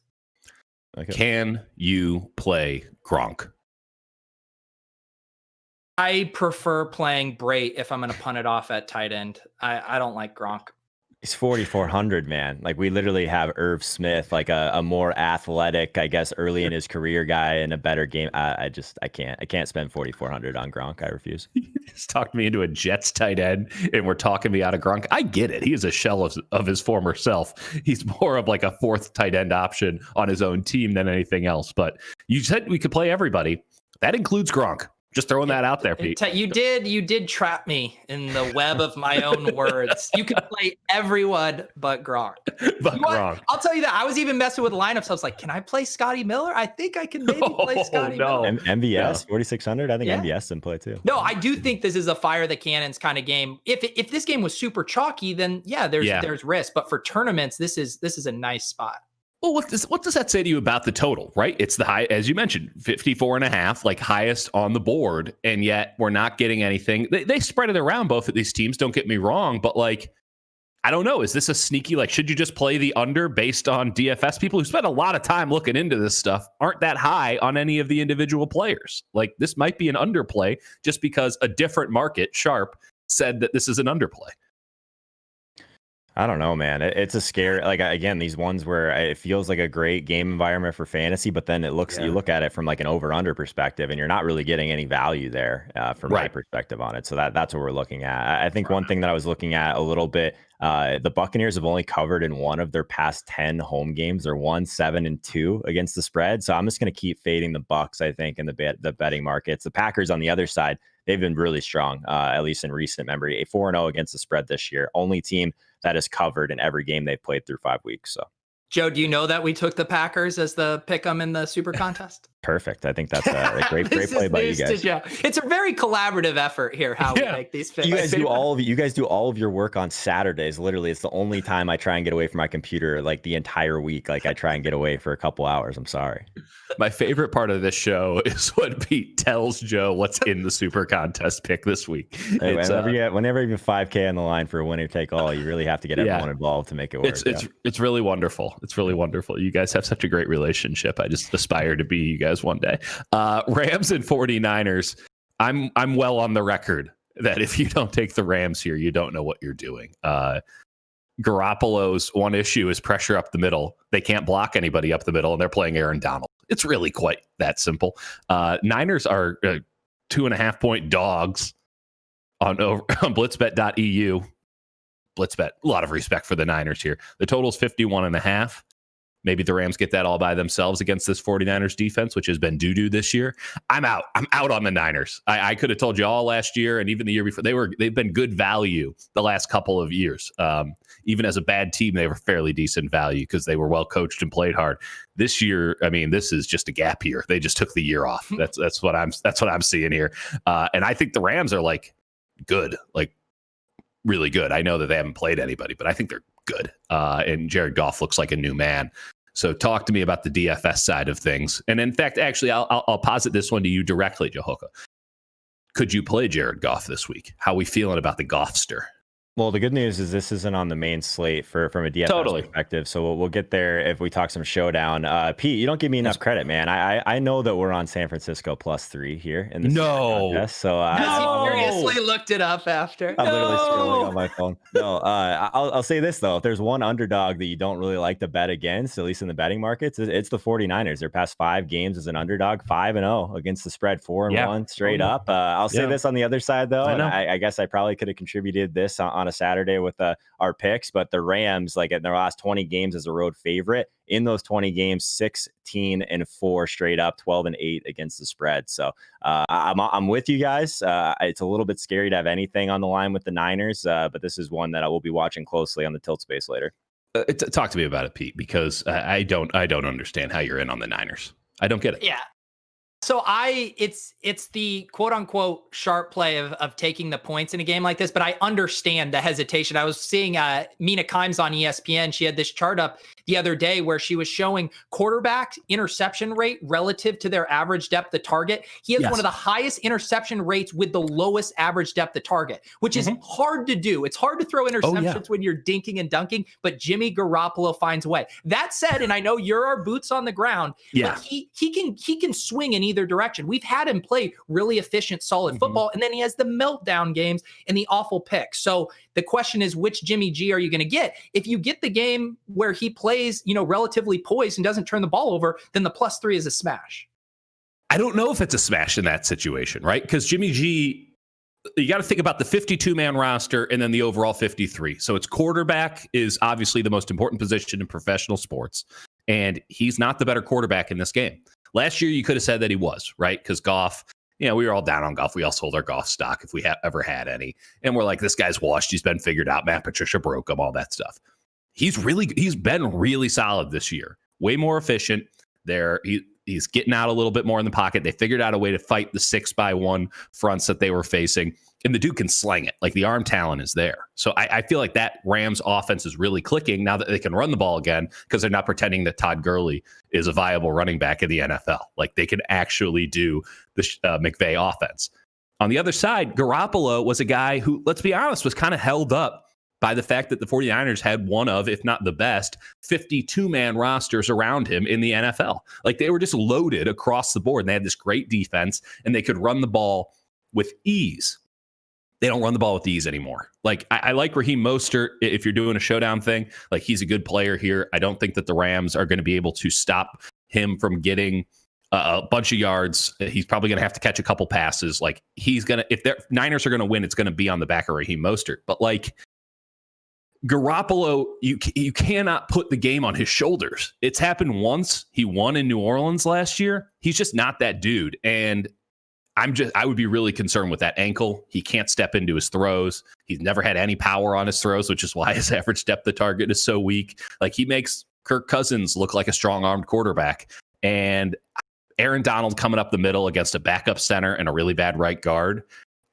Okay.
Can you play Gronk?
I prefer playing Brait if I'm going to punt it off at tight end. I don't like Gronk.
He's 4,400, man. Like, we literally have Irv Smith, like a more athletic, I guess, early in his career guy in a better game. I can't spend 4,400 on Gronk. I refuse.
Just talked me into a Jets tight end, and we're talking me out of Gronk. I get it. He is a shell of his former self. He's more of like a 4th tight end option on his own team than anything else. But you said we could play everybody. That includes Gronk. Just throwing that out there, Pete.
You did trap me in the web of my own words. You could play everyone but Gronk.
Gronk.
I'll tell you that. I was even messing with lineups. I was like, can I play Scotty Miller? I think I can maybe play Scotty Miller.
MVS, 4,600. I think MVS can play too.
No, I do think this is a fire the cannons kind of game. If this game was super chalky, then there's risk. But for tournaments, this is a nice spot.
Well, what does that say to you about the total, right? It's the high, as you mentioned, 54.5, like highest on the board. And yet we're not getting anything. They spread it around, both of these teams. Don't get me wrong. But like, I don't know. Is this a sneaky, like, should you just play the under based on DFS? People who spend a lot of time looking into this stuff aren't that high on any of the individual players. Like, this might be an underplay just because a different market, Sharp, said that this is an underplay.
I don't know, man. It's a scary, like, again, these ones where it feels like a great game environment for fantasy, but then you look at it from like an over-under perspective, and you're not really getting any value there from my perspective on it. So that's what we're looking at. I think one thing that I was looking at a little bit, the Buccaneers have only covered in one of their past 10 home games. They're 1-7-2 against the spread. So I'm just going to keep fading the Bucs, I think, in the betting markets. The Packers on the other side, they've been really strong, at least in recent memory. 4-0 against the spread this year. Only team that is covered in every game they've played through 5 weeks. So,
Joe, do you know that we took the Packers as the pick 'em in the Super Contest?
Perfect. I think that's a great play by you guys.
It's a very collaborative effort here, how we make these picks.
You guys do all of your work on Saturdays. Literally, it's the only time I try and get away from my computer, like the entire week. Like, I try and get away for a couple hours. I'm sorry.
My favorite part of this show is when Pete tells Joe what's in the Super Contest pick this week.
Whenever you have 5K on the line for a winner take all, you really have to get everyone involved to make it work.
It's really wonderful. It's really wonderful. You guys have such a great relationship. I just aspire to be you guys one day. Rams and 49ers. I'm well on the record that if you don't take the Rams here, you don't know what you're doing. Garoppolo's one issue is pressure up the middle. They can't block anybody up the middle, and they're playing Aaron Donald. It's really quite that simple. Niners are 2.5-point dogs on blitzbet.eu. Blitzbet, a lot of respect for the Niners here. The total's 51.5. Maybe the Rams get that all by themselves against this 49ers defense, which has been doo-doo this year. I'm out on the Niners. I could have told you all last year and even the year before. They've been good value the last couple of years. Even as a bad team, they were fairly decent value because they were well coached and played hard. This year, I mean, this is just a gap year. They just took the year off. That's what I'm seeing here. And I think the Rams are like good, like really good. I know that they haven't played anybody, but I think they're good. And Jared Goff looks like a new man. So talk to me about the DFS side of things. And in fact, actually, I'll posit this one to you directly, Holka. Could you play Jared Goff this week? How are we feeling about the Goffster?
Well, the good news is this isn't on the main slate from a DFS perspective, so we'll get there if we talk some showdown. Pete, you don't give me enough credit, man. I know that we're on San Francisco +3 here in the contest, so
seriously looked it up after.
I'm literally scrolling on my phone. No, I'll say this though: if there's one underdog that you don't really like to bet against, at least in the betting markets, it's the 49ers. Their past 5 games as an underdog, 5-0 against the spread, 4-1 straight up. I'll say this on the other side though, and I guess I probably could have contributed this on a Saturday with our picks, but the Rams, like in their last 20 games as a road favorite, in those 20 games, 16-4 straight up, 12-8 against the spread. So I'm with you guys. It's a little bit scary to have anything on the line with the Niners, but this is one that I will be watching closely on the Tilt Space later.
Talk to me about it, Pete, because I don't understand how you're in on the Niners. I don't get it.
Yeah. So it's the quote unquote sharp play of taking the points in a game like this, but I understand the hesitation. I was seeing Mina Kimes on ESPN. She had this chart up the other day where she was showing quarterback interception rate relative to their average depth of target. He has one of the highest interception rates with the lowest average depth of target, which is hard to do. It's hard to throw interceptions when you're dinking and dunking, but Jimmy Garoppolo finds a way. That said, and I know you're our boots on the ground, but he can swing in either direction. We've had him play really efficient, solid football, and then he has the meltdown games and the awful picks. So the question is, which Jimmy G are you going to get? If you get the game where he plays, relatively poised and doesn't turn the ball over, then the +3 is a smash.
I don't know if it's a smash in that situation, right? Because Jimmy G, you got to think about the 52-man roster and then the overall 53. So it's quarterback is obviously the most important position in professional sports, and he's not the better quarterback in this game. Last year, you could have said that he was, right? Because Goff, we were all down on Goff. We all sold our Goff stock if we ever had any. And we're like, this guy's washed. He's been figured out. Matt Patricia broke him, all that stuff. He's been really solid this year. Way more efficient. He's getting out a little bit more in the pocket. They figured out a way to fight the 6-by-1 fronts that they were facing. And the dude can slang it. Like, the arm talent is there. So I feel like that Rams offense is really clicking now that they can run the ball again, because they're not pretending that Todd Gurley is a viable running back in the NFL. Like, they can actually do the McVay offense. On the other side, Garoppolo was a guy who, let's be honest, was kind of held up by the fact that the 49ers had one of, if not the best, 52-man rosters around him in the NFL. Like, they were just loaded across the board. And they had this great defense, and they could run the ball with ease. They don't run the ball with ease anymore. Like, I like Raheem Mostert if you're doing a showdown thing. Like, he's a good player here. I don't think that the Rams are going to be able to stop him from getting a bunch of yards. He's probably going to have to catch a couple passes. Like, he's going to, if the Niners are going to win, it's going to be on the back of Raheem Mostert. But like, Garoppolo, you cannot put the game on his shoulders. It's happened once. He won in New Orleans last year. He's just not that dude. And I would be really concerned with that ankle. He can't step into his throws. He's never had any power on his throws, which is why his average depth of target is so weak. Like, he makes Kirk Cousins look like a strong-armed quarterback. And Aaron Donald coming up the middle against a backup center and a really bad right guard.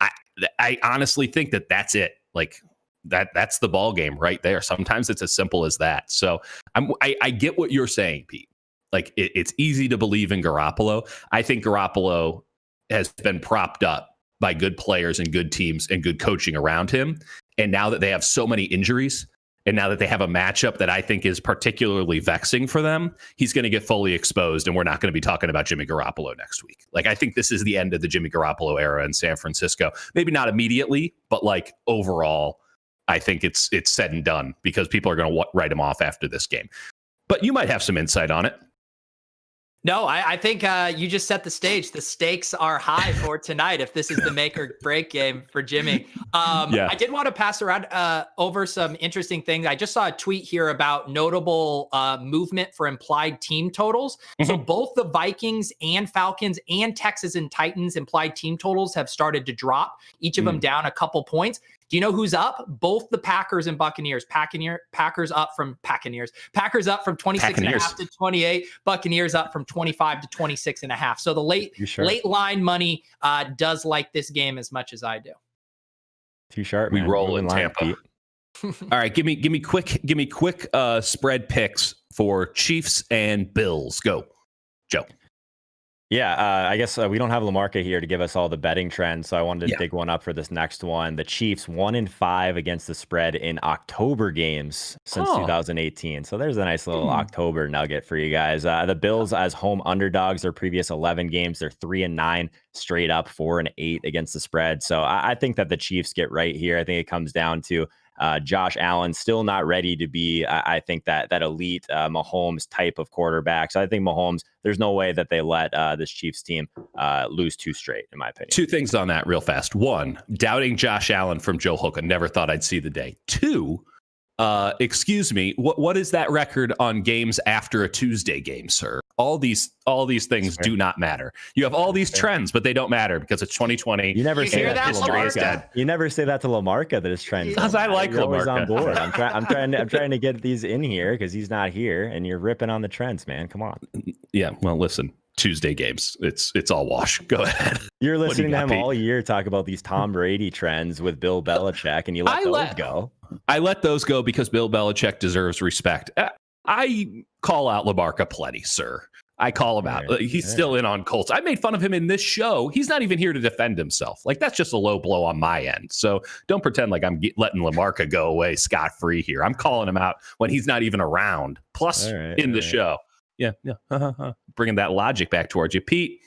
I honestly think that that's it. Like, that's the ball game right there. Sometimes it's as simple as that. So I get what you're saying, Pete. Like, it's easy to believe in Garoppolo. I think Garoppolo has been propped up by good players and good teams and good coaching around him. And now that they have so many injuries, and now that they have a matchup that I think is particularly vexing for them, he's going to get fully exposed, and we're not going to be talking about Jimmy Garoppolo next week. Like, I think this is the end of the Jimmy Garoppolo era in San Francisco. Maybe not immediately, but like, overall, I think it's said and done, because people are going to write him off after this game. But you might have some insight on it.
No, I think you just set the stage. The stakes are high for tonight if this is the make or break game for Jimmy. I did want to pass around over some interesting things. I just saw a tweet here about notable movement for implied team totals. Mm-hmm. So both the Vikings and Falcons and Texans and Titans implied team totals have started to drop, each of them down a couple points. Do you know who's up? Both the Packers and Buccaneers. Packers up from 26.5 to 28. Buccaneers up from 25 to 26.5. So the late line money does like this game as much as I do.
Too sharp.
We roll in Tampa. All right, give me quick spread picks for Chiefs and Bills. Go, Joe.
Yeah, I guess we don't have Lamarca here to give us all the betting trends, so I wanted to dig one up for this next one. The Chiefs 1-5 against the spread in October games since 2018. So there's a nice little October nugget for you guys. The Bills as home underdogs, their previous 11 games, they're 3-9 straight up, 4-8 against the spread. So I think that the Chiefs get right here. I think it comes down to Josh Allen still not ready to be, I think, that elite Mahomes type of quarterback. So I think Mahomes, there's no way that they let this Chiefs team lose two straight, in my opinion.
Two things on that real fast. One, doubting Josh Allen from Joe Holka. Never thought I'd see the day. Two, excuse me, what is that record on games after a Tuesday game, sir? All these things do not matter. You have all these trends, but they don't matter because it's 2020.
You never say that to Lamarca. You never say that to Lamarca that his trends.
Because I like Lamarca.
Always on board. I'm trying to get these in here because he's not here, and you're ripping on the trends, man. Come on.
Yeah. Well, listen. Tuesday games, it's all wash. Go ahead.
You're listening to him all year talk about these Tom Brady trends with Bill Belichick, and you let those go.
I let those go because Bill Belichick deserves respect. I call out Lamarca plenty, sir. I call him out. He's still in on Colts. I made fun of him in this show. He's not even here to defend himself. Like, that's just a low blow on my end. So don't pretend like I'm letting Lamarca go away scot-free here. I'm calling him out when he's not even around. Plus, in the show. Yeah. Bringing that logic back towards you. Pete,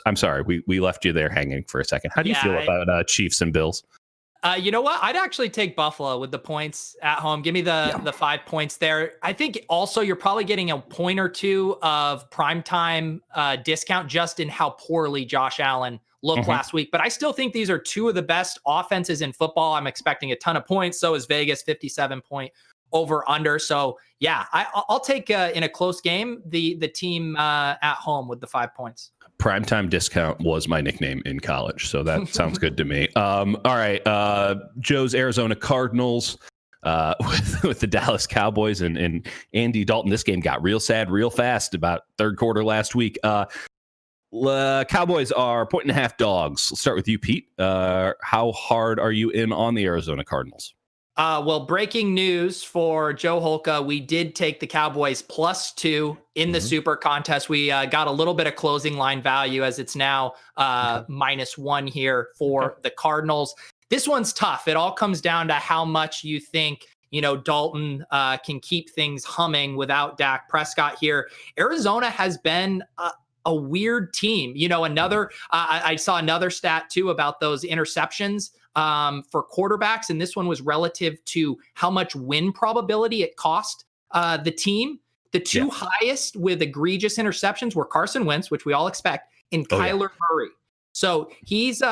I'm sorry. We left you there hanging for a second. How do you feel about Chiefs and Bills?
You know what? I'd actually take Buffalo with the points at home. Give me the 5 points there. I think also you're probably getting a point or two of primetime discount just in how poorly Josh Allen looked last week. But I still think these are two of the best offenses in football. I'm expecting a ton of points. So is Vegas, 57-point over under. So yeah, I'll take in a close game the team at home with the 5 points.
Primetime discount was my nickname in college, so that sounds good to me. All right, Joe's Arizona Cardinals with the Dallas Cowboys and Andy Dalton. This game got real sad real fast about third quarter last week. Cowboys are 1.5 dogs. Let's start with you, Pete. How hard are you in on the Arizona Cardinals?
Well, breaking news for Joe Holka. We did take the Cowboys +2 in the super contest. We got a little bit of closing line value as it's now -1 here for the Cardinals. This one's tough. It all comes down to how much you think, Dalton can keep things humming without Dak Prescott here. Arizona has been a weird team. I saw another stat too about those interceptions for quarterbacks, and this one was relative to how much win probability it cost the team. The two highest with egregious interceptions were Carson Wentz, which we all expect, and Kyler Murray. So he's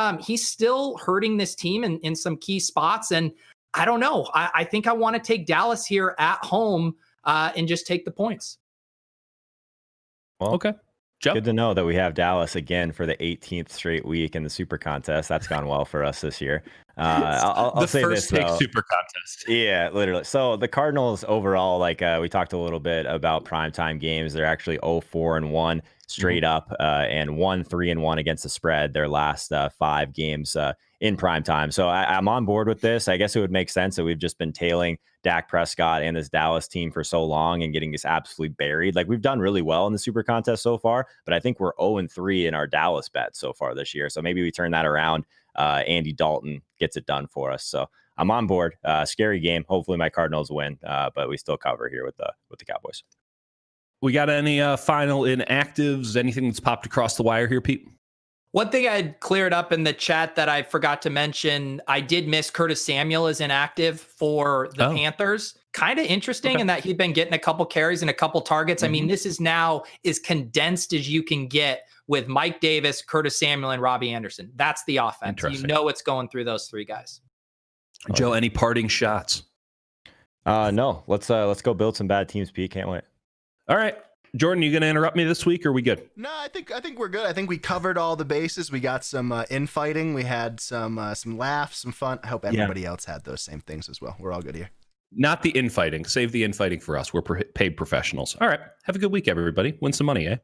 still hurting this team in some key spots, and I don't know. I think I want to take Dallas here at home and just take the points.
Well,
okay. Joe?
Good to know that we have Dallas again for the 18th straight week in the super contest. That's gone well for us this year. I'll say this, though.
Super contest.
Yeah, literally. So the Cardinals overall, we talked a little bit about primetime games. They're actually 0-4-1 straight up and 1-3-1 against the spread their last 5 games in primetime. So I'm on board with this. I guess it would make sense that we've just been tailing Dak Prescott and this Dallas team for so long and getting this absolutely buried. We've done really well in the super contest so far, but I think we're 0-3 in our Dallas bet so far this year. So maybe we turn that around. Andy Dalton gets it done for us. So I'm on board. Scary game. Hopefully my Cardinals win, but we still cover here with the Cowboys.
We got any final inactives? Anything that's popped across the wire here, Pete?
One thing I had cleared up in the chat that I forgot to mention, I did miss Curtis Samuel as inactive for the Panthers. Kind of interesting in that he'd been getting a couple carries and a couple targets. I mean, this is now as condensed as you can get with Mike Davis, Curtis Samuel, and Robbie Anderson. That's the offense. It's going through those 3 guys.
Joe, any parting shots?
No. Let's go build some bad teams, Pete. Can't wait.
All right. Jordan, you going to interrupt me this week, or are we good?
No, I think we're good. I think we covered all the bases. We got some infighting. We had some laughs, some fun. I hope everybody else had those same things as well. We're all good here.
Not the infighting. Save the infighting for us. We're paid professionals. All right. Have a good week, everybody. Win some money, eh?